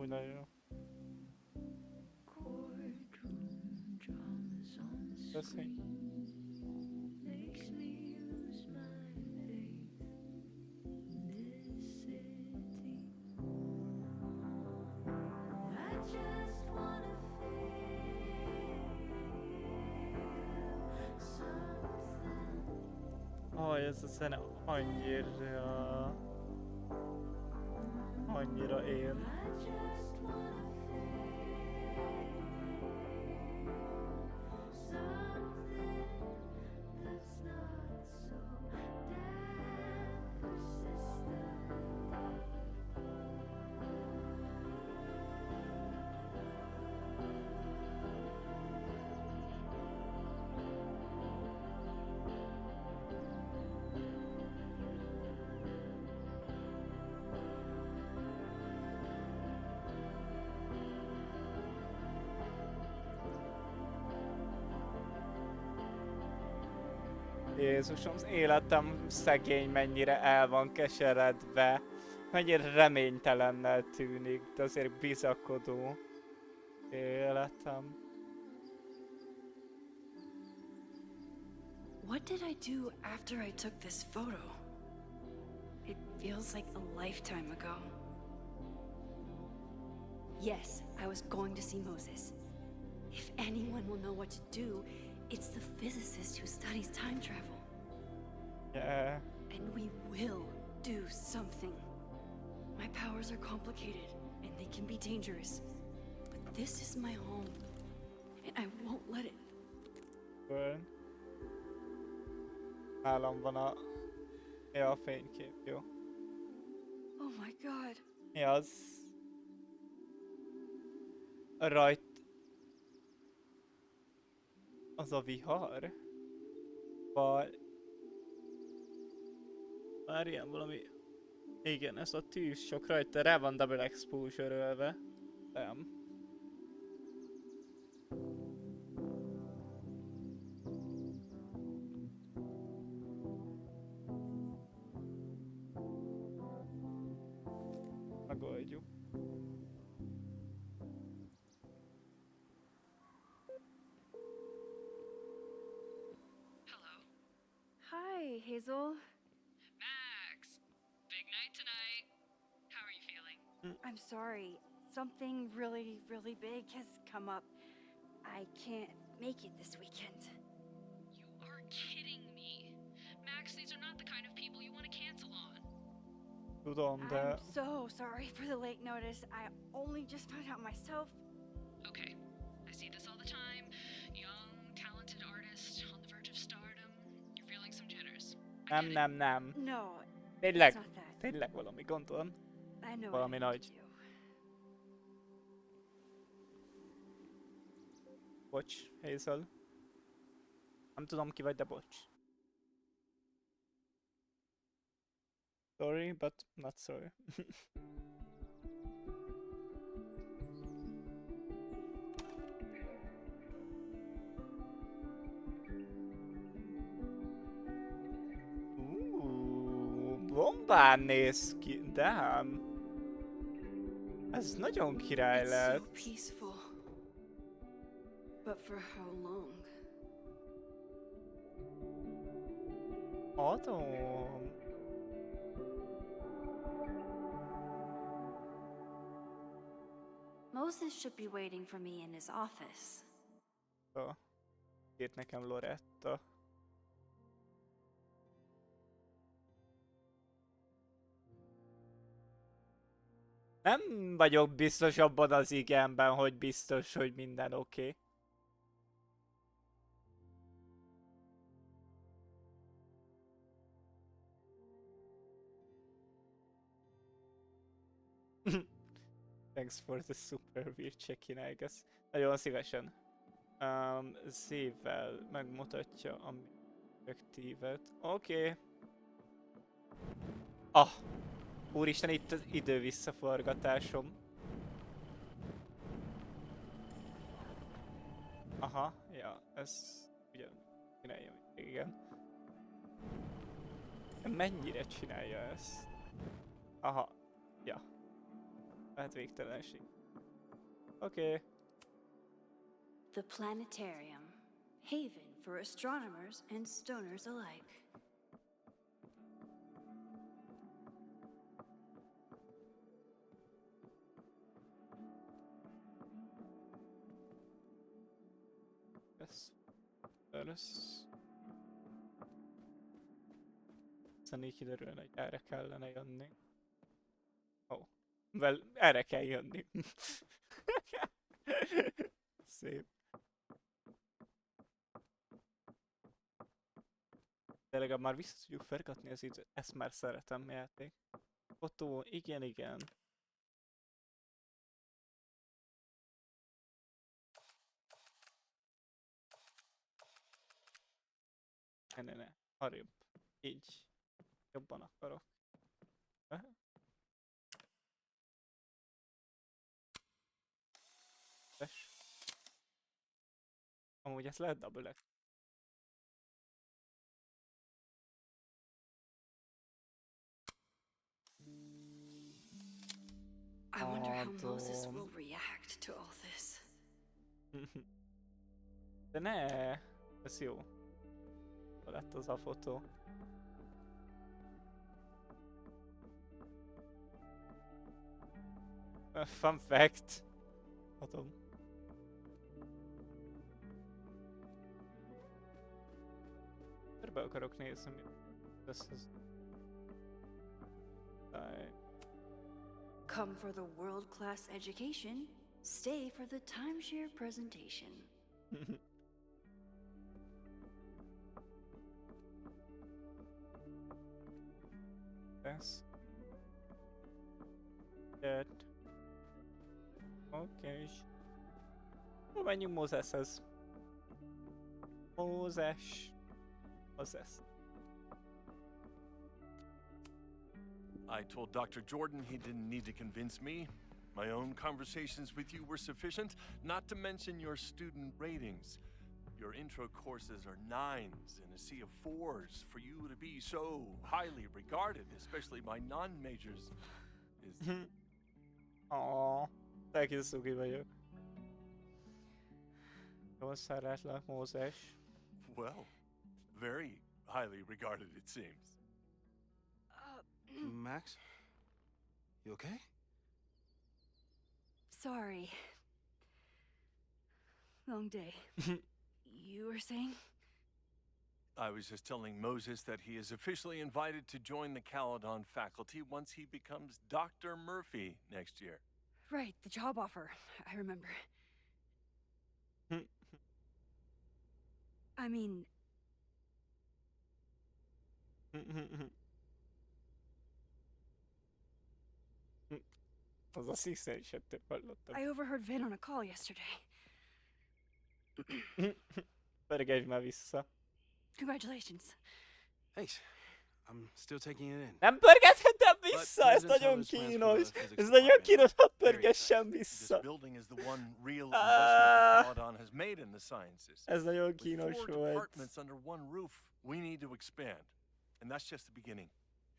Úgy nagyon jó. Köszönjük. Ez a zene annyira én. Jézusom, az életem szegény mennyire el van keseredve, mennyire reménytelennel tűnik, de azért bizakodó életem. What did I do after I took this photo? It feels like a lifetime ago. Yes, I was going to see Moses. If anyone will know what to do, it's the physicist who studies time travel. Yeah. And we will do something. My powers are complicated, and they can be dangerous. But this is my home, and I won't let it. Burn. Nálam van a fénykép, jó? Oh my god. Mi az? Rajt... Az a vihar? Vagy... Várjál, valami... Igen, ez a tűz csak rajta rá van double exposure-ölve. Nem. Megoldjuk. Hey, Hazel. Max, big night tonight. How are you feeling? I'm sorry. Something really, really big has come up. I can't make it this weekend. You are kidding me. Max, these are not the kind of people you want to cancel on. Tudom, de... I'm so sorry for the late notice. I only just found out myself. Okay, I see this all the time. Young, talented artist on the verge of stardom. You're feeling some jitters. Nem. No, Tényleg, it's not that. tényleg valami gond van. I know Valami what I need to nagy. do. Bocs, Hazel. Nem tudom ki vagy, de bocs. Sorry, but not sorry. Bombán néz ki, damn. Ez nagyon király It's lett. so peaceful. But for how long? Adom. Moses should be waiting for me in his office. Írt nekem Loretta. Nem vagyok biztos abban az igenben, hogy biztos, hogy minden oké. Thanks for the super weird check-in, I guess. Nagyon szívesen. Z-vel megmutatja a objektívet. Oké. Ah! Úristen, itt az idő visszaforgatásom. Aha, ja, ez ugyan csinálja, igen. Mennyire csinálja ezt? Aha, ja. Hát végtelenség. Oké. The planetarium, haven for astronomers and stoners alike. Ez aztán így kiderülne, hogy erre kellene jönni. Oh. Well, erre kell jönni. Szép. De legalább már vissza tudjuk forgatni az időt. Ezt már szeretem, játék. Fotó, igen. Ne. Arrébb. Így. Jobban akarok. Amúgy ezt lehet double-ek. I wonder how Moses will react to all this. De ne! Ez jó. Hol lett az a fotó? Fun fact. Adom. Be akarok nézni, mi lesz ez. Come for the world-class education, stay for the timeshare presentation. Ez. Dead. Oké. Menjünk Mózeshez. Mózes. I told Dr. Jordan he didn't need to convince me. My own conversations with you were sufficient, not to mention your student ratings. Your intro courses are 9s in a sea of 4s. For you to be so highly regarded, especially my non-majors, is... Aww, elkészülki vagyok. Jól szeretlek, Mózes. Well, very highly regarded, it seems. Max? You okay? Sorry. Long day. You were saying? I was just telling Moses that he is officially invited to join the Caledon faculty once he becomes Dr. Murphy next year. Right, the job offer. I remember. I mean... Az asszisztensettől hallottam. I overheard Vin on a call yesterday. Pörgetj már vissza. Congratulations. Thanks. I'm still taking it in. Nem pörgethetem vissza, ez nagyon kínos. Ez nagyon kínos, ha pörgessem vissza. Ez nagyon kínos volt. We need to expand, and that's just the beginning.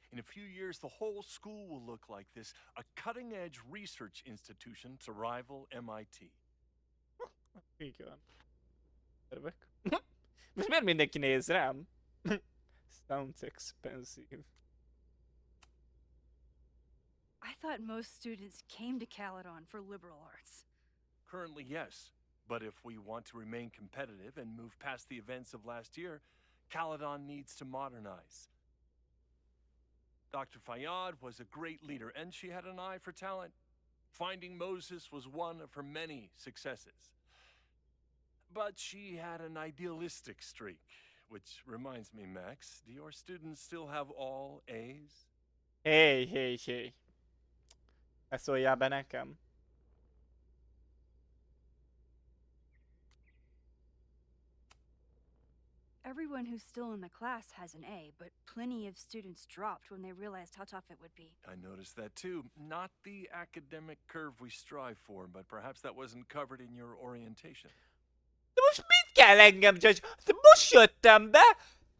In a few years, the whole school will look like this, a cutting-edge research institution to rival MIT. Így van. Tervek. Most miért mindenki néz rám? Sounds expensive. I thought most students came to Caledon for liberal arts. Currently, yes. But if we want to remain competitive and move past the events of last year, Caledon needs to modernize. Dr. Fayyad was a great leader, and she had an eye for talent. Finding Moses was one of her many successes. But she had an idealistic streak, which reminds me, Max, do your students still have all A's? Hey. Ezt szóljál be nekem. Everyone who's still in the class has an A, but plenty of students dropped when they realized how tough it would be. I noticed that too. Not the academic curve we strive for, but perhaps that wasn't covered in your orientation. De most mit kell engem judge? Most jöttem be,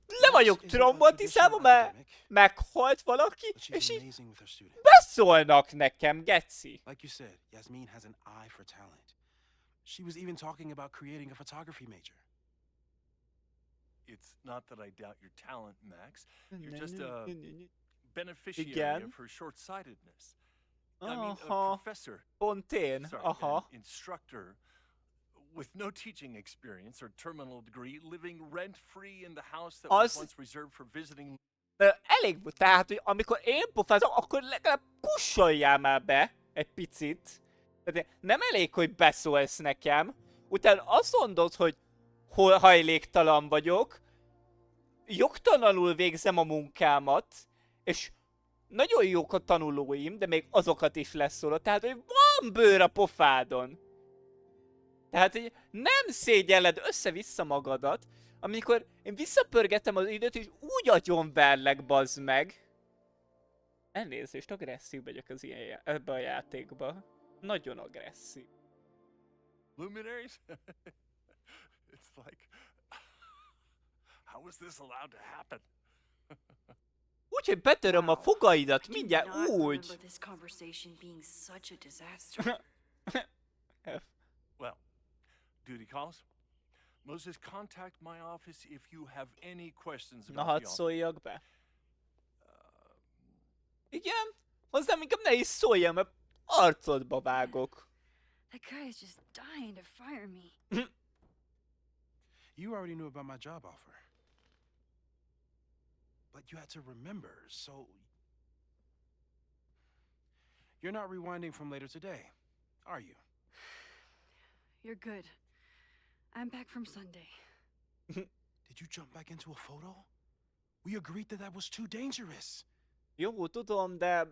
le vagyok traumatizálva, mert meghalt valaki, és így beszólnak nekem, geci. Like you said, Yasmin has an eye for talent. She was even talking about creating a photography major. It's not that I doubt your talent, Max. You're just a beneficiary of her short-sightedness. I mean, a professor. Pont én. An instructor with no teaching experience or terminal degree, living rent-free in the house that was once reserved for visiting. Elég, tehát, hogy amikor én pofázom, akkor legalább kussoljál már be egy picit. Tehát nem elég, hogy beszólsz nekem, utána azt mondod, hogy hajléktalan vagyok, jogtalanul végzem a munkámat, és nagyon jók a tanulóim, de még azokat is leszólod, tehát, hogy van bőr a pofádon. Tehát, hogy nem szégyelled össze-vissza magadat, amikor én visszapörgetem az időt, és úgy agyonverlek, bazd meg. Elnézést, agresszív vagyok az ilyen ebbe a játékba. Nagyon agresszív. Luminaries? It's like, how was this allowed to happen? Úgyhogy betöröm a fogaidat, mindjárt úgy. Well, duty calls. Moses, contact my office if you have any questions about Na, hadd szóljak be. Igen? Hozzám inkább ne is szóljam, mert arcodba vágok. That guy is just dying to fire me. You already knew about my job offer. But you had to remember, so... You're not rewinding from later today, are you? You're good. I'm back from Sunday. Did you jump back into a photo? We agreed that was too dangerous. Jó, tudom, de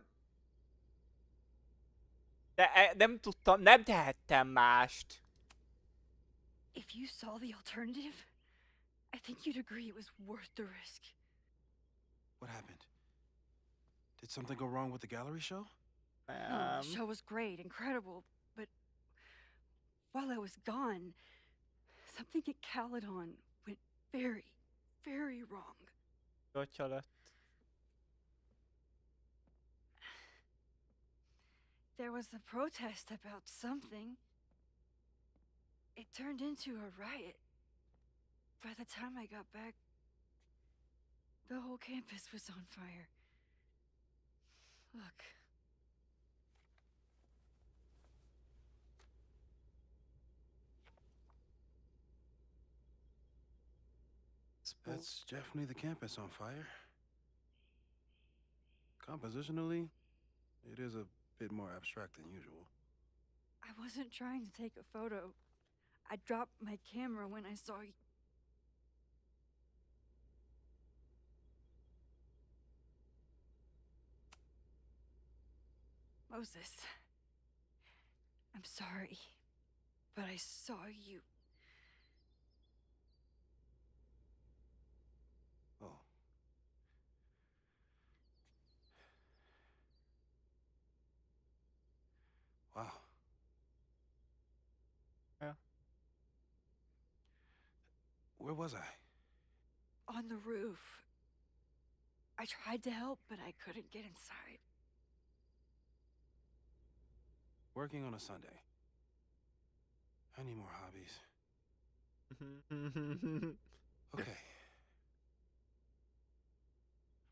nem tudtam, nem tehettem mást. If you saw the alternative, I think you'd agree it was worth the risk. What happened? Did something go wrong with the gallery show? No, the show was great, incredible, but while I was gone, something at Caledon went very, very wrong. Gotcha lett. There was a protest about something. It turned into a riot. By the time I got back, The whole campus was on fire. Look. That's definitely the campus on fire. Compositionally, it is a bit more abstract than usual. I wasn't trying to take a photo. I dropped my camera when I saw you. Moses, I'm sorry, but I saw you. Oh. Wow. Yeah. Where was I? On the roof. I tried to help, but I couldn't get inside. Working on a Sunday. I need more hobbies. Okay.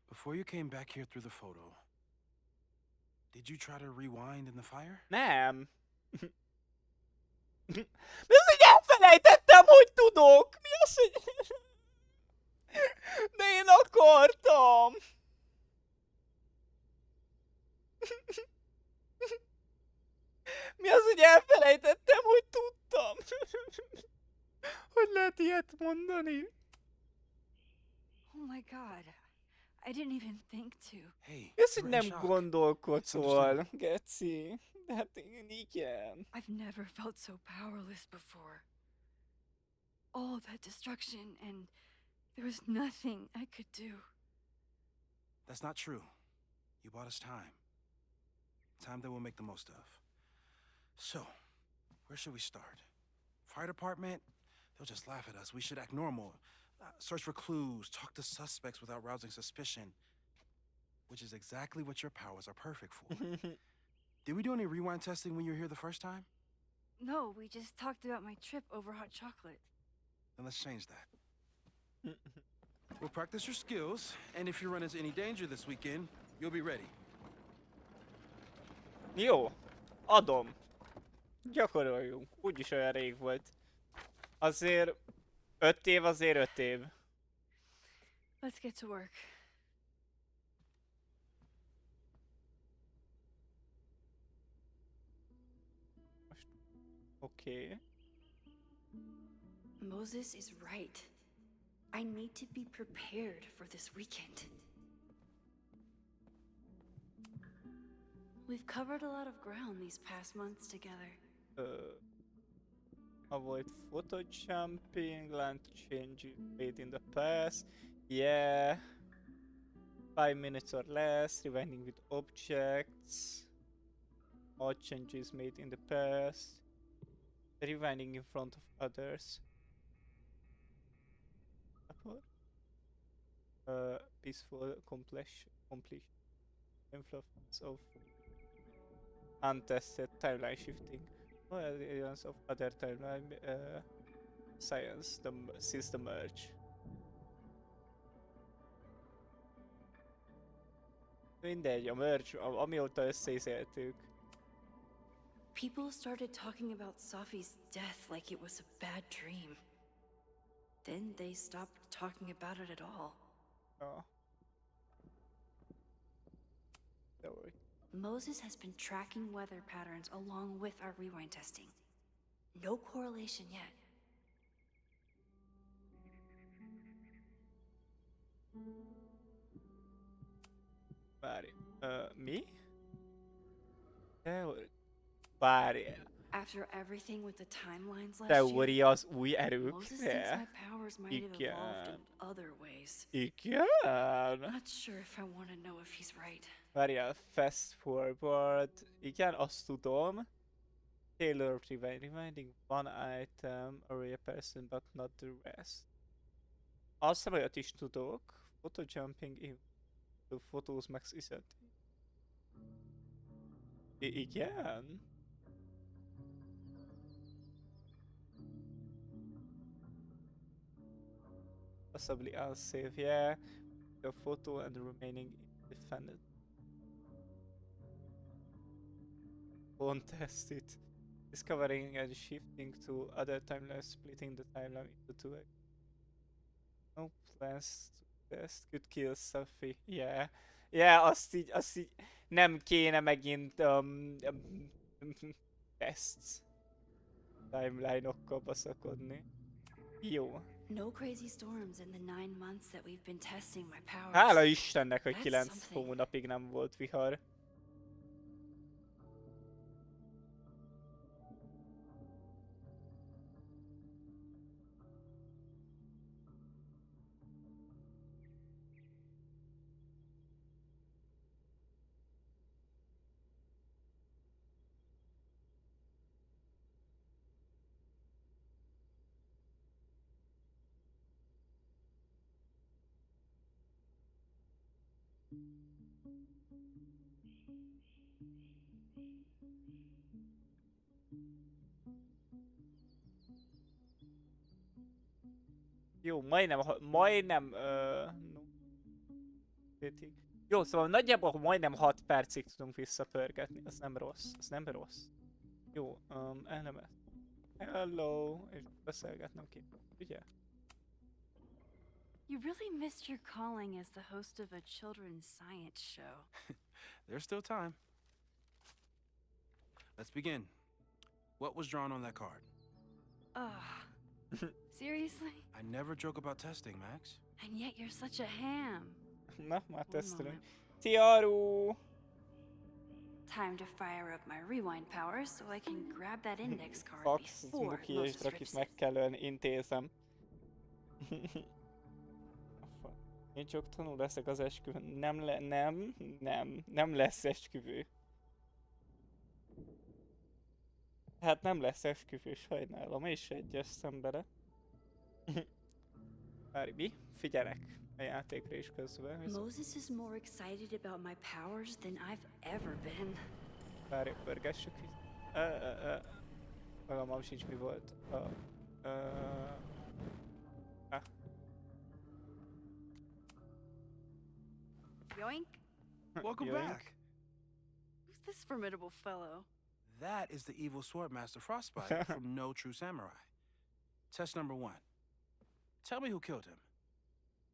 Before you came back here through the photo, did you try to rewind in the fire? Nem. Mi az, hogy elfelejtettem, hogy tudok? Mi az, hogy... De én akartam. Mi az, hogy elfelejtettem, hogy tudtam? Hogy lehet ilyet mondani? Oh my god. I didn't even think to. Hey, Mi az, hogy you're in nem shock. gondolkodol, Geci? De hát igen. I've never felt so powerless before. All that destruction, and there was nothing I could do. That's not true. You bought us time. Time that we'll make the most of. So, where should we start? Fire department? They'll just laugh at us. We should act normal. Search for clues, talk to suspects without rousing suspicion. Which is exactly what your powers are perfect for. Did we do any rewind testing when you were here the first time? No, we just talked about my trip over hot chocolate. Then let's change that. We'll practice your skills, and if you run into any danger this weekend, you'll be ready. Jó, adom. Gyakoroljunk. Úgyis olyan rég volt. Azért 5 év azért 5 év. Let's get to work. Oké. Moses is right. I need to be prepared for this weekend. We've covered a lot of ground these past months together. Avoid photo jumping, land changes made in the past. Yeah. 5 minutes or less, rewinding with objects. Odd changes made in the past. Rewinding in front of others. Peaceful completion. Influence of untested timeline shifting. Well, the evidence of other timeline science since the merge. Mindegy, a merge, amióta összeizéltük. People started talking about Safi's death like it was a bad dream. Then they stopped talking about it at all. Oh. Don't worry. Moses has been tracking weather patterns along with our rewind testing. No correlation yet. Várj, mi? Várj. After everything with the timelines last Teória az új Moses erőkre? thinks my powers might have evolved in other ways. Igen. Not sure if I want to know if he's right. Várjál, fast forward. Igen, azt tudom. Taylor rewinding one item, array a person, but not the rest. Azt hiszem, olyat is tudok. Photo jumping in the photos max isn't. Igen? Possibly unsafe, yeah. the photo and the remaining defendant. Won't test it. Discovering and shifting to other timelines, splitting the timeline into two. No plans to test. Could kill Sophie. Yeah. Yeah, azt így nem kéne megint tests timeline-okkal baszakodni. Jó. No crazy storms in the 9 months that we've been testing my powers. Hála Istennek, hogy That's 9 something. hónapig nem volt vihar. Jó, majdnem no. Jó, szóval nagyjából majdnem 6 percig tudunk visszapörgetni. Az nem rossz, az nem rossz. Jó, elemet. Hello, és beszélgetnem ki. Ugye? You really missed your calling as the host of a children's science show. There's still time. Let's begin. What was drawn on that card? Seriously? I never joke about testing, Max. And yet you're such a ham. Na, már tesztelünk. Tiaru! Time to fire up my rewind powers so I can grab that index card Fax, before Muki és Moses Drakit rips it. megkelően intézem. Én csak tanul leszek az esküvőn. Nem lesz esküvő. Hát nem lesz esküvő, sajnálom, és egyeztem bele. Várj, mi? Figyelek a játékra is közben. Moses is more excited about my powers than I've ever been. Várj, pörgessük Magamam sincs mi volt. Yoink? Welcome Yoink. back. Who's this formidable fellow? That is the evil sword master Frostbite from No True Samurai. Test number 1. Tell me who killed him.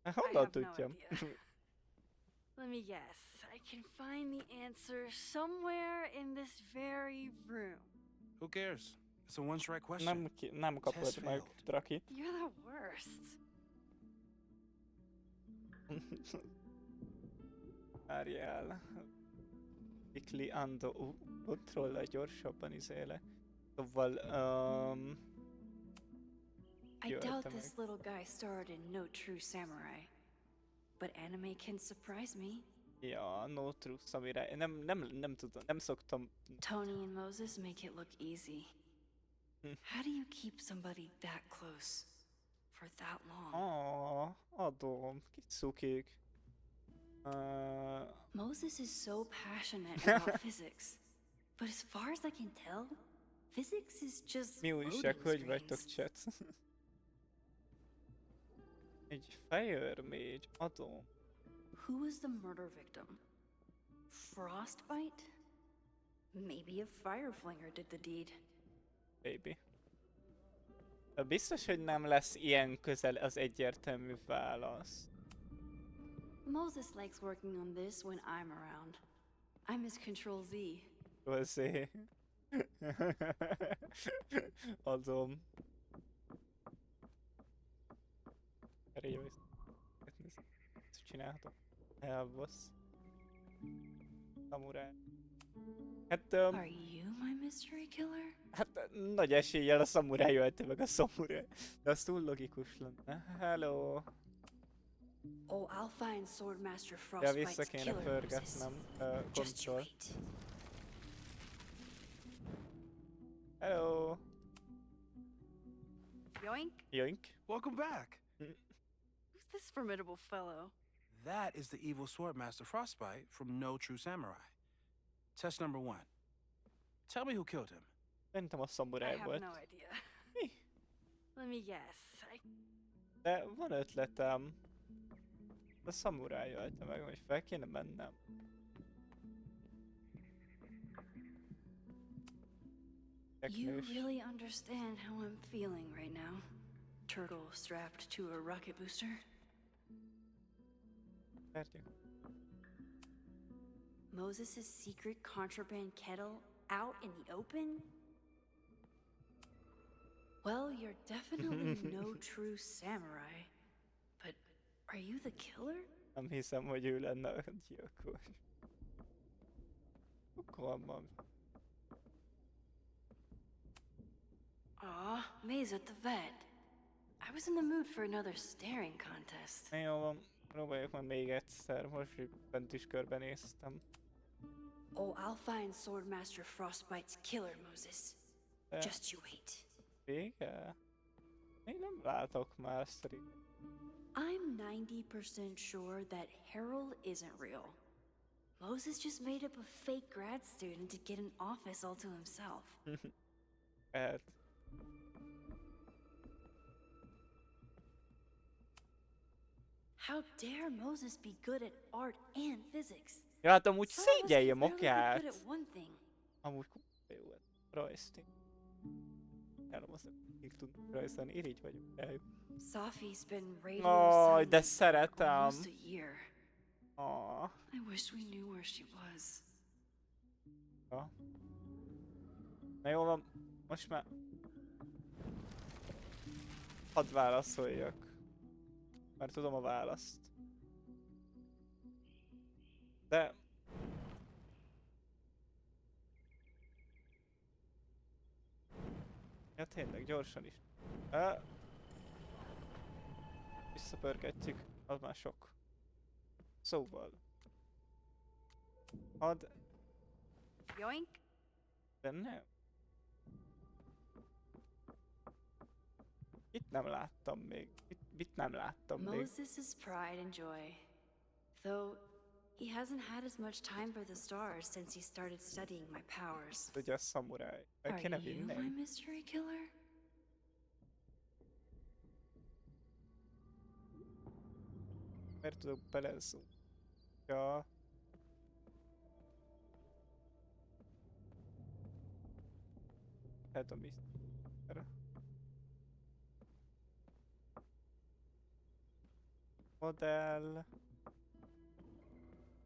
Honnan have no tudjam? idea. Let me guess. I can find the answer somewhere in this very room. Who cares? It's a one-strike question. Nem kapod Test meg, failed. Draki. You're the worst. Várjál. Bikli Ando. Kontrollal gyorsabban izéle. Szóval, I Jöjjön doubt te this meg. little guy starred in No True Samurai. But anime can surprise me. Ja, No True Samurai. Nem tudom, nem szoktam. Tony and Moses make it look easy. Hm. How do you keep somebody that close for that long? Adom. Kicsit cukik. Moses is so passionate about physics. But as far as I can tell, physics is just Mi újság, loading hogy vagytok, screens. chat? Egy Fire Mage, adom. Who was the murder victim? Frostbite? Maybe a Fireflinger did the deed. Baby. Biztos, hogy nem lesz ilyen közel az egyértelmű válasz. Moses likes working on this when I'm around. I'm his Control Z. Azért. Adom. Erre jó is. Ezt csinálhatom. Elbasz. Samurai. Hát, Are you my mystery killer? hát nagy eséllyel a szamuráj ölte meg a szamuráj. De az túl logikus lenne. Hello. Oh, I'll find Swordmaster Ja, vissza Frostbite's kéne killer, Moses. pörgetnem Just you kontroll. wait. Hello. Yoink? Yoink. Welcome back. Who's this formidable fellow? That is the evil sword master Frostbite from No True Samurai. Test number 1. Tell me who killed him. Szerintem a I szamuráj have volt. no idea. Mi? Let me guess. De van ötletem. A szamuráj ölte meg, hogy fel kéne mennem. You really understand how I'm feeling right now? Turtle strapped to a rocket booster? Moses' secret contraband kettle out in the open? Well, you're definitely no true samurai. But are you the killer? Nem hiszem, hogy ő lenne a gyilkos. Kalmam. Aw, May's at the vet. I was in the mood for another staring contest. Jó van, próbáljuk meg még egyszer, most hogy bent is körbenéztem. Oh, I'll find Swordmaster Frostbite's killer, Moses. Just you wait. Vége? Még nem látok már szerintem. I'm 90% sure that Harold isn't real. Moses just made up a fake grad student to get an office all to himself. Hát. How dare Moses be good at art and physics? Ja, hát amúgy Some of us szégyelje are really magát. good at one thing. Amúgy jó volt. Rajzti. Elmondom, hogy tudunk rajzolni, irigy vagyok. Sophie's been radio Aj, de silent for szeretem. almost a year. Ah. I wish we knew where she was. Ja. Na jó van, most már... Hadd válaszoljak. Mert tudom a választ. De... Ja tényleg, gyorsan is. Visszapörgetjük, az már sok. Szóval... Hadd... Yoink! De nem. Itt nem láttam még. Itt nem láttam még. Moses' pride and joy. Though he hasn't had as much time for the stars since he started studying my powers. Ugye a szamuráj. Meg Are kéne you vinni. my mystery killer? Miért tudok belezúzni? Ja. Hát a miszter. Modell.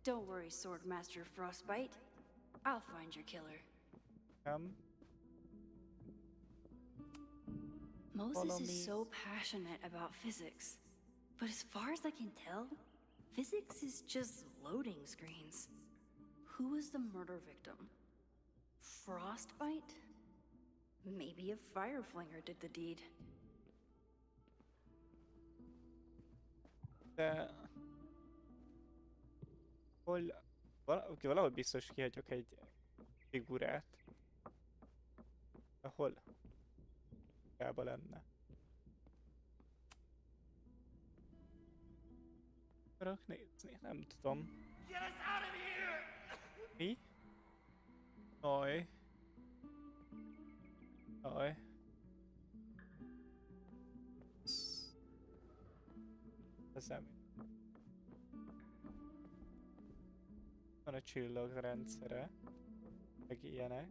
Don't worry, Swordmaster Frostbite. I'll find your killer. Nem. Moses is so passionate about physics. But as far as I can tell, physics is just loading screens. Who was the murder victim? Frostbite? Maybe a Fireflinger did the deed. De... Hol... Valahol biztos kihagyok egy figurát. De hol? Gába lenne. Akarok nézni, nem tudom. Mi? Aj. Aj. Ez nem. Van a csillagrendszere. Meg ilyenek.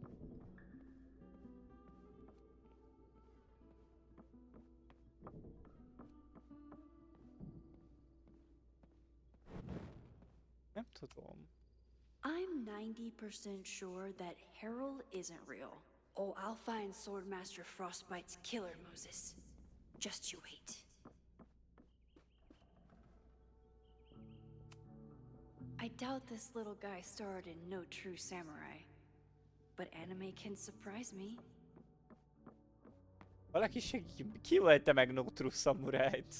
Nem tudom. I'm 90% sure that Harold isn't real. Oh, I'll find Swordmaster Frostbite's killer, Moses. Just you wait. I doubt this little guy starred in No True Samurai. But anime can surprise me. Valaki segít, ki ölte meg No True Samurai-t?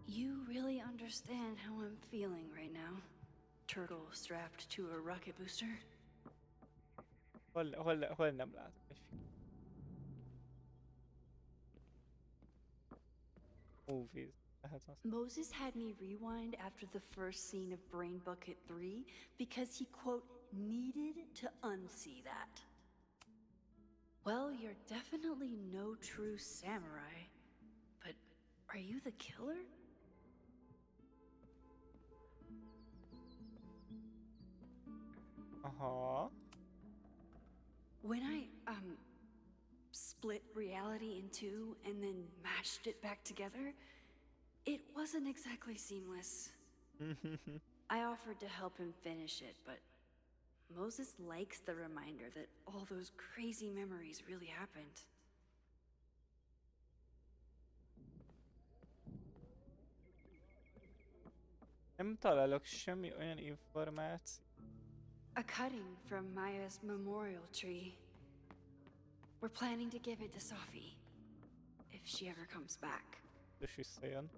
You really understand how I'm feeling right now? Turtle strapped to a rocket booster? Hol nem látok egy film. Movies. Moses had me rewind after the first scene of Brain Bucket 3 because he, quote, needed to unsee that. Well, you're definitely no true samurai. But Are you the killer? When I, split reality in two and then mashed it back together, it wasn't exactly seamless. I offered to help him finish it, but Moses likes the reminder that all those crazy memories really happened. Nem találok semmi olyan információ. A cutting from Maya's memorial tree. We're planning to give it to Sophie, if she ever comes back. És visszajön.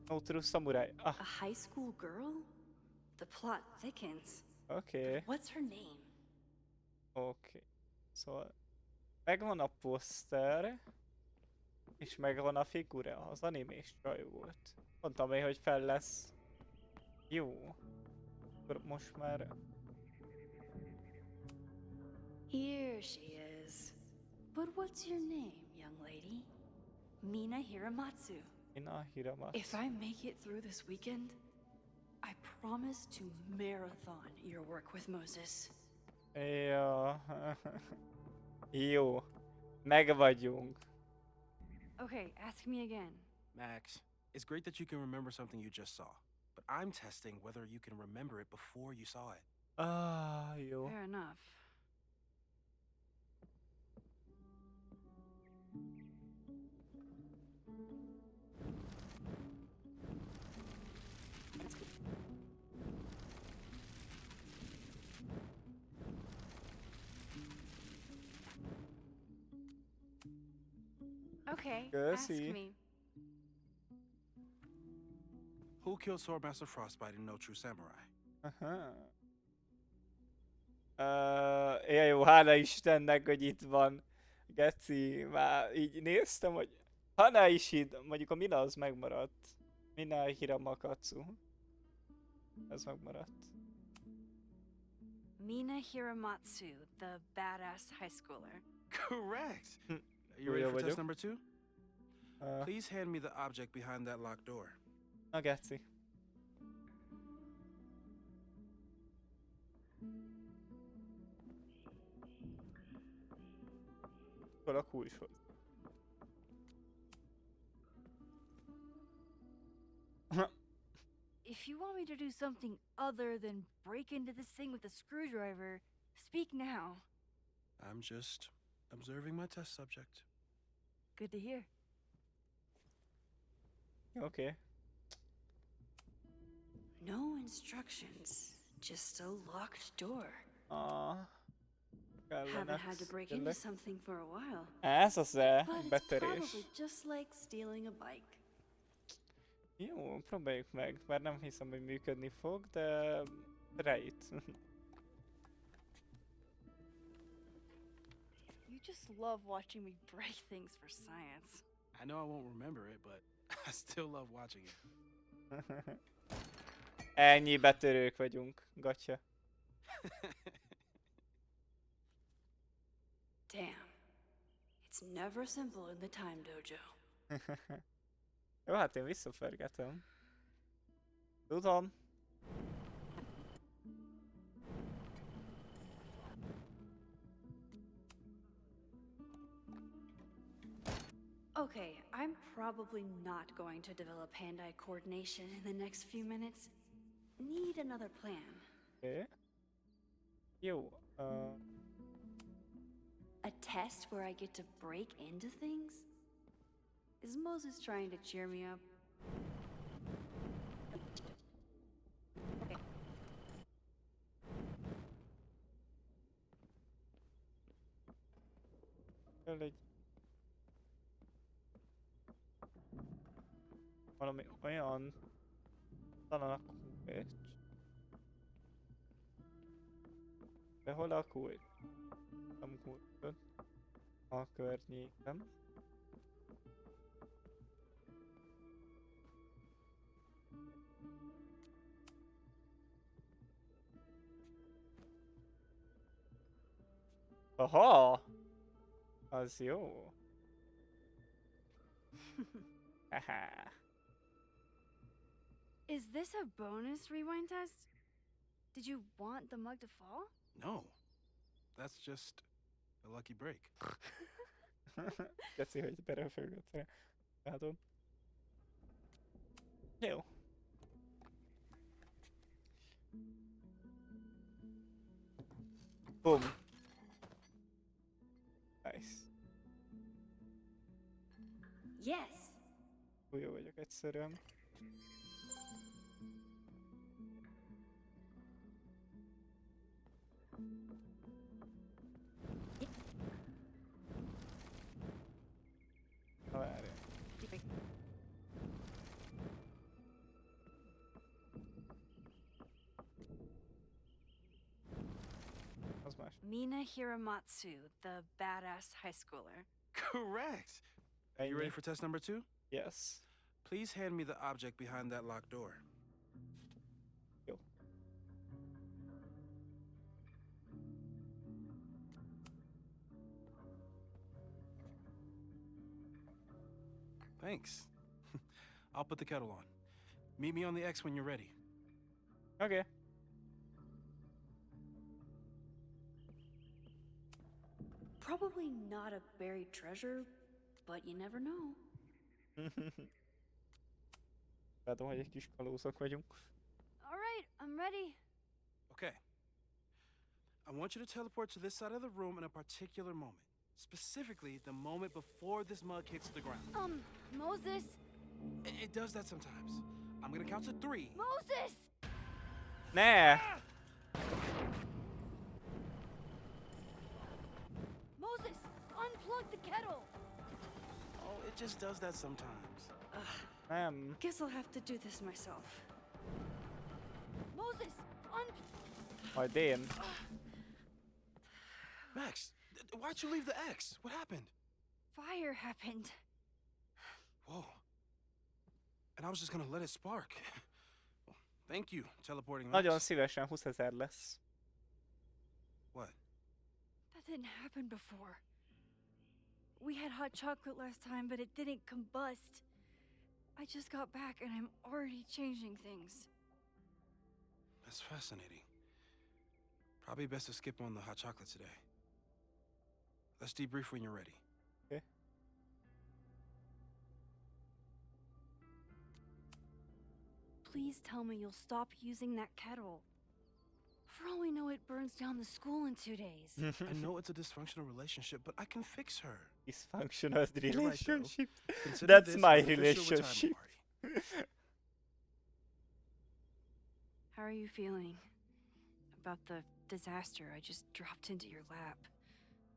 No True Samurai. Ah. A high school girl? The plot thickens. Okay. What's her name? Okay. Szóval megvan a poszter, és megvan a figura. Az animés csaj volt. Mondtam én, hogy fel lesz. Jó. Akkor most már... Here she is. But what's your name, young lady? Mina Hiramatsu. Mina Hiramatsu. If I make it through this weekend, I promise to marathon your work with Moses. Ja. Jó. Meg vagyunk. Okay, ask me again. Max, it's great that you can remember something you just saw, but I'm testing whether you can remember it before you saw it. Ah, jó. Fair enough. Okay, ask me. Who killed Swordmaster Frostbite in No True Samurai? Jó, hála Istennek, hogy itt van. Geci, már így néztem, hogy Hana Ishida, mondjuk a Mina az megmaradt. Mina Hiramakatsu. Ez megmaradt. Mina Hiramatsu, the badass high schooler. Correct! You ready for test number 2? Please hand me the object behind that locked door. Na, geci. Hol a kulcshoz? If you want me to do something other than break into this thing with a screwdriver, speak now. I'm just observing my test subject. Good to hear. Okay. No instructions, just a locked door. Haven't had to break into something for a while. Ez az-e? But it's Betörés. probably just like stealing a bike. Jó, próbáljuk meg. Bár nem hiszem, hogy működni fog, de rejt. You just love watching me break things for science. I know I won't remember it, but I still love watching it. Ennyi betörők vagyunk. Gatya. Damn. It's never simple in the time dojo. Jó, hát én visszafergetem. Tudom. Okay, I'm probably not going to develop hand-eye coordination in the next few minutes. Need another plan. Okay. Jó. A test where I get to break into things? Is Moses trying to cheer me up? Valami olyan... Talán a kulcs. De hol a kulcs? Nem kulcsot. A környéken. Aha! Az jó. Haha. Is this a bonus rewind test? Did you want the mug to fall? No. That's just a lucky break. Geci, hogy belefőgött rá. Látom. Jó. Boom. Nice. Yes. Jó vagyok egyszerűen. Na várjál. Az más. Mina Hiramatsu, the badass high schooler. Correct. Are you ready for test number 2? Yes. Please hand me the object behind that locked door. Jó. Thanks. I'll put the kettle on. Meet me on the X when you're ready. Okay. Probably not a buried treasure, but you never know. Látom, hogy egy kis kalózok vagyunk. All right, I'm ready. Okay. I want you to teleport to this side of the room in a particular moment. Specifically, the moment before this mug hits the ground. Moses? It does that sometimes. I'm gonna count to 3. Moses! Ne! Moses, unplug the kettle! Oh, it just does that sometimes. Nem. Guess I'll have to do this myself. Moses, Majd én. Max, why'd you leave the X? What happened? Fire happened. Whoa. And I was just gonna let it spark. Well, thank you, teleporting Nagyon Max. szívesen 20,000 lesz. What? That didn't happen before. We had hot chocolate last time, but it didn't combust. I just got back and I'm already changing things. That's fascinating. Probably best to skip on the hot chocolate today. Let's debrief when you're ready. Okay. Please tell me you'll stop using that kettle. For all we know, it burns down the school in 2 days. I know it's a dysfunctional relationship, but I can fix her. Dysfunctional You're right, though. relationship. Consider That's this my an official retirement relationship. party. How are you feeling about the disaster I just dropped into your lap?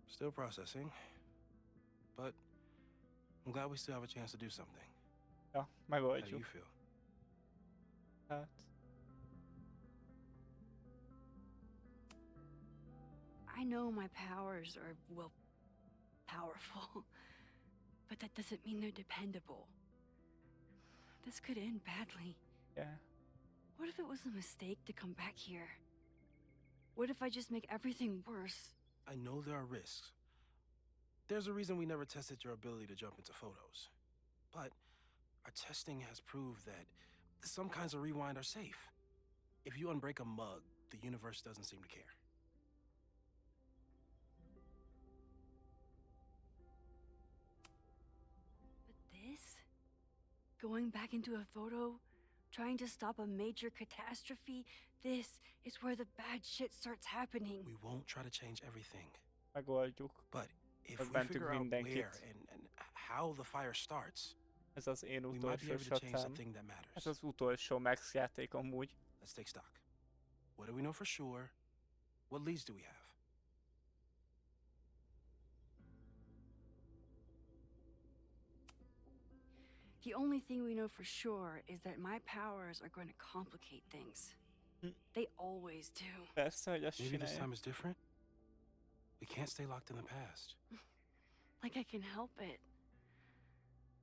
Still processing, but I'm glad we still have a chance to do something. Ja, How do megoldjuk. you feel? Hát. I know my powers are, well, powerful, but that doesn't mean they're dependable. This could end badly. Yeah. What if it was a mistake to come back here? What if I just make everything worse? I know there are risks. There's a reason we never tested your ability to jump into photos. But our testing has proved that some kinds of rewind are safe. If you unbreak a mug, the universe doesn't seem to care. But this? Going back into a photo? Trying to stop a major catastrophe? This is where the bad shit starts happening. We won't try to change everything. Megoldjuk. But if we Megmentük figure out mindenkit. where and how the fire starts, Ez az én we might be utolsó able to change satám. something that Ez matters. az utolsó Max játék amúgy. Let's take stock. What do we know for sure? What leads do we have? The only thing we know for sure is that my powers are going to complicate things. They always do. Persze, hogy azt Maybe this csinálja. time is different? We can't stay locked in the past. Like I can help it.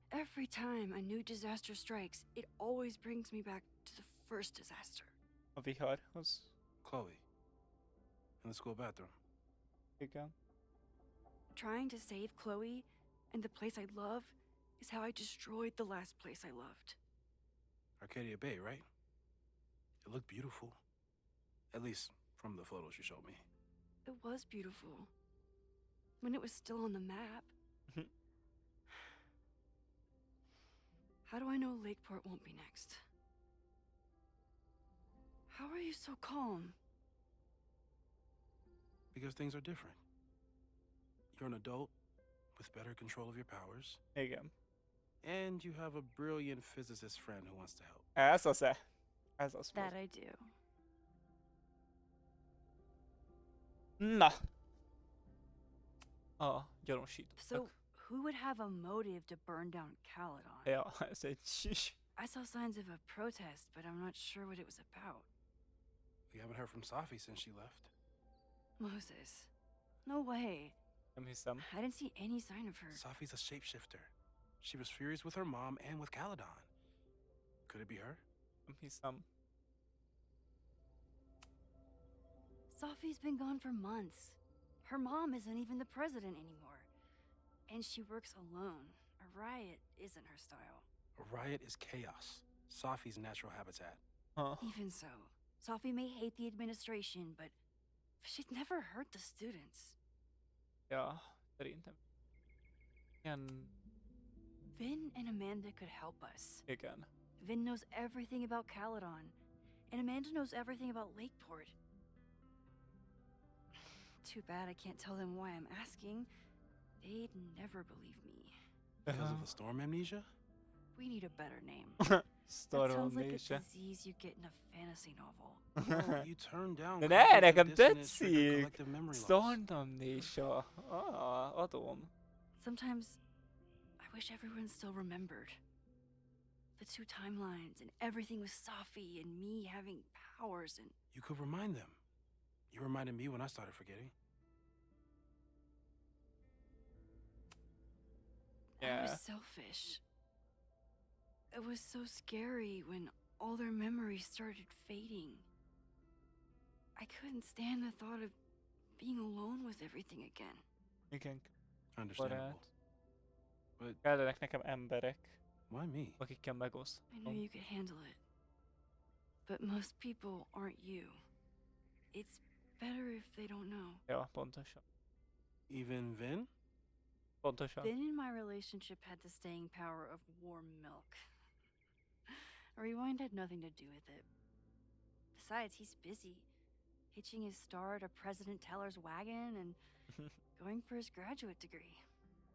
Every time a new disaster strikes, it always brings me back to the first disaster. A viharhoz. Chloe, in the school bathroom. Igen. trying to save Chloe and the place I love is how I destroyed the last place I loved. Arcadia Bay, right? It looked beautiful. At least from the photos you showed me. It was beautiful. When it was still on the map. How do I know Lakeport won't be next? How are you so calm? Because things are different. You're an adult with better control of your powers. Igen. And you have a brilliant physicist friend who wants to help. Ez az-e? Ez az That volt. I do. Na. Gyanúsítottak. So, who would have a motive to burn down Caledon? Ja, ez egy sis. I saw signs of a protest, but I'm not sure what it was about. We haven't heard from Safi since she left. Moses. No way. Nem hiszem. I didn't see any sign of her. Safi's a shapeshifter. She was furious with her mom and with Caledon. Could it be her? Nem hiszem. Safi's been gone for months. Her mom isn't even the president anymore. And she works alone. A riot isn't her style. A riot is chaos. Safi's natural habitat. Even so, Safi may hate the administration, but she'd never hurt the students. Ja, szerintem. Igen. Vin and Amanda could help us. Igen. Vin knows everything about Caledon, and Amanda knows everything about Lakeport. Too bad I can't tell them why I'm asking. They'd never believe me. Because of the storm amnesia? We need a better name. Storm That sounds like a amnesia. disease you get in a fantasy novel. No, you turn down De ne, cognitive nekem dissonance trigger tetszik! collective memory loss. Storm amnesia. Adom. Sometimes I wish everyone still remembered. The two timelines and everything with Safi and me having powers and... You could remind them. You reminded me when I started forgetting. I was selfish. It was so scary when all their memories started fading. I couldn't stand the thought of being alone with everything again. Igen. Understandable. But Kellenek nekem emberek, why me? akikkel megosztom. I knew you could handle it. But most people aren't you. It's better if they don't know. Ja, pontosan. Even Vin? Pontosan. Then in my relationship had the staying power of warm milk. Rewind had nothing to do with it. Besides, he's busy. Hitching his star to President Teller's wagon and going for his graduate degree.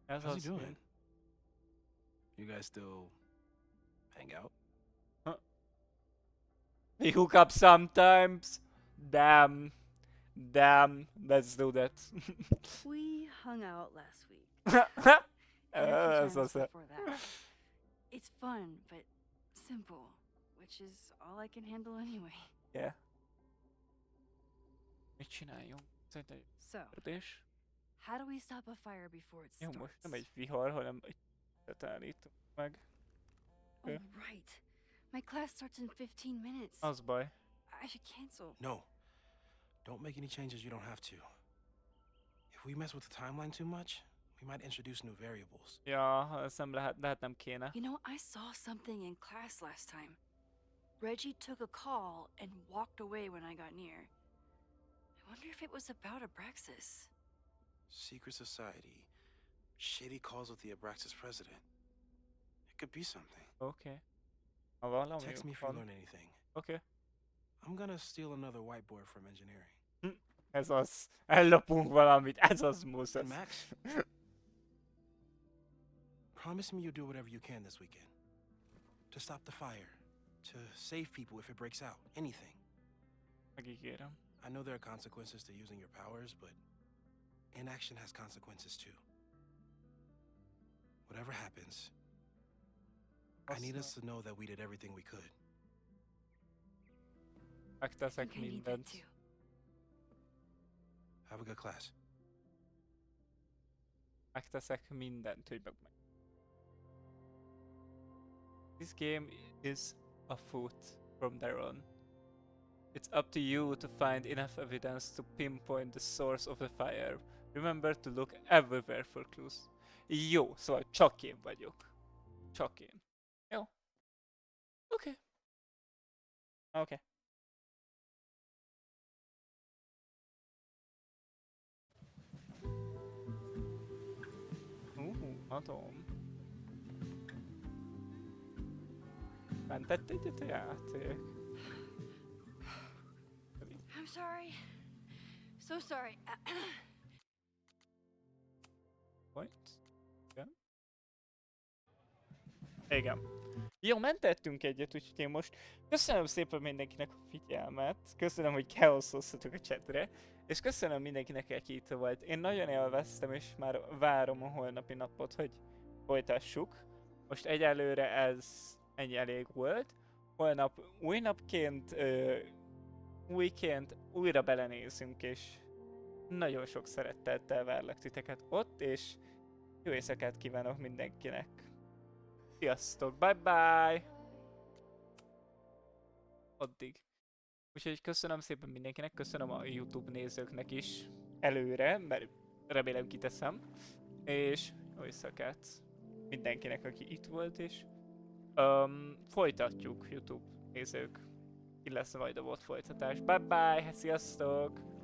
Ez How's az. he doing? You guys still hang out? We hook up sometimes. Damn. Damn. Let's do that. We hung out last week. And a few Ez times az. before that. It's fun, but simple, which is all I can handle anyway. Yeah. Mit csináljunk? Szerintem egy So, kérdés. how do we stop a fire before it Jó, starts? most nem egy vihar, hanem egy tetánítunk meg. Oh, right. My class starts in 15 minutes. Az baj. I should cancel. No. Don't make any changes you don't have to. If we mess with the timeline too much, we might introduce new variables. Ja, ezt nem lehet nem kéne. You know, I saw something in class last time. Reggie took a call and walked away when I got near. I wonder if it was about Abraxas. Secret society. Shady calls with the Abraxas president. It could be something. Oké. Ha valami Text me if you van. learn anything. Oké. I'm gonna steal another whiteboard from engineering. Ez az. Ellopunk valamit. Ez az And Moses. Max, promise me you'll do whatever you can this weekend. To stop the fire. To save people if it breaks out. Anything. Megígérem. I know there are consequences to using your powers, but inaction has consequences too. Whatever happens, I need us to know that we did everything we could. Megteszek I need that mindent. too. Have a good class. Megteszek mindent, hogy meg. This game is afoot from there on. It's up to you to find enough evidence to pinpoint the source of the fire. Remember to look everywhere for clues. Jó, szóval csak én vagyok. Csak én. Jó. Oké. Oké. Atom. Mentett egyet a játék. I'm sorry. So sorry. Point? Igen. Igen. Jó, mentettünk egyet, úgyhogy én most köszönöm szépen mindenkinek a figyelmet, köszönöm, hogy keoszoztatok a chatre, és köszönöm mindenkinek, aki itt volt. Én nagyon élveztem, és már várom a holnapi napot, hogy folytassuk. Most egyelőre ez ennyi elég volt. Holnap új napként, újként újra belenézünk, és nagyon sok szeretettel várlak titeket ott, és jó éjszakát kívánok mindenkinek. Sziasztok, bye bye! Addig. Úgyhogy köszönöm szépen mindenkinek, köszönöm a YouTube nézőknek is előre, mert remélem kiteszem. És jó éjszakát mindenkinek, aki itt volt, és folytatjuk YouTube nézők. Ki lesz majd a volt folytatás. Bye bye, sziasztok!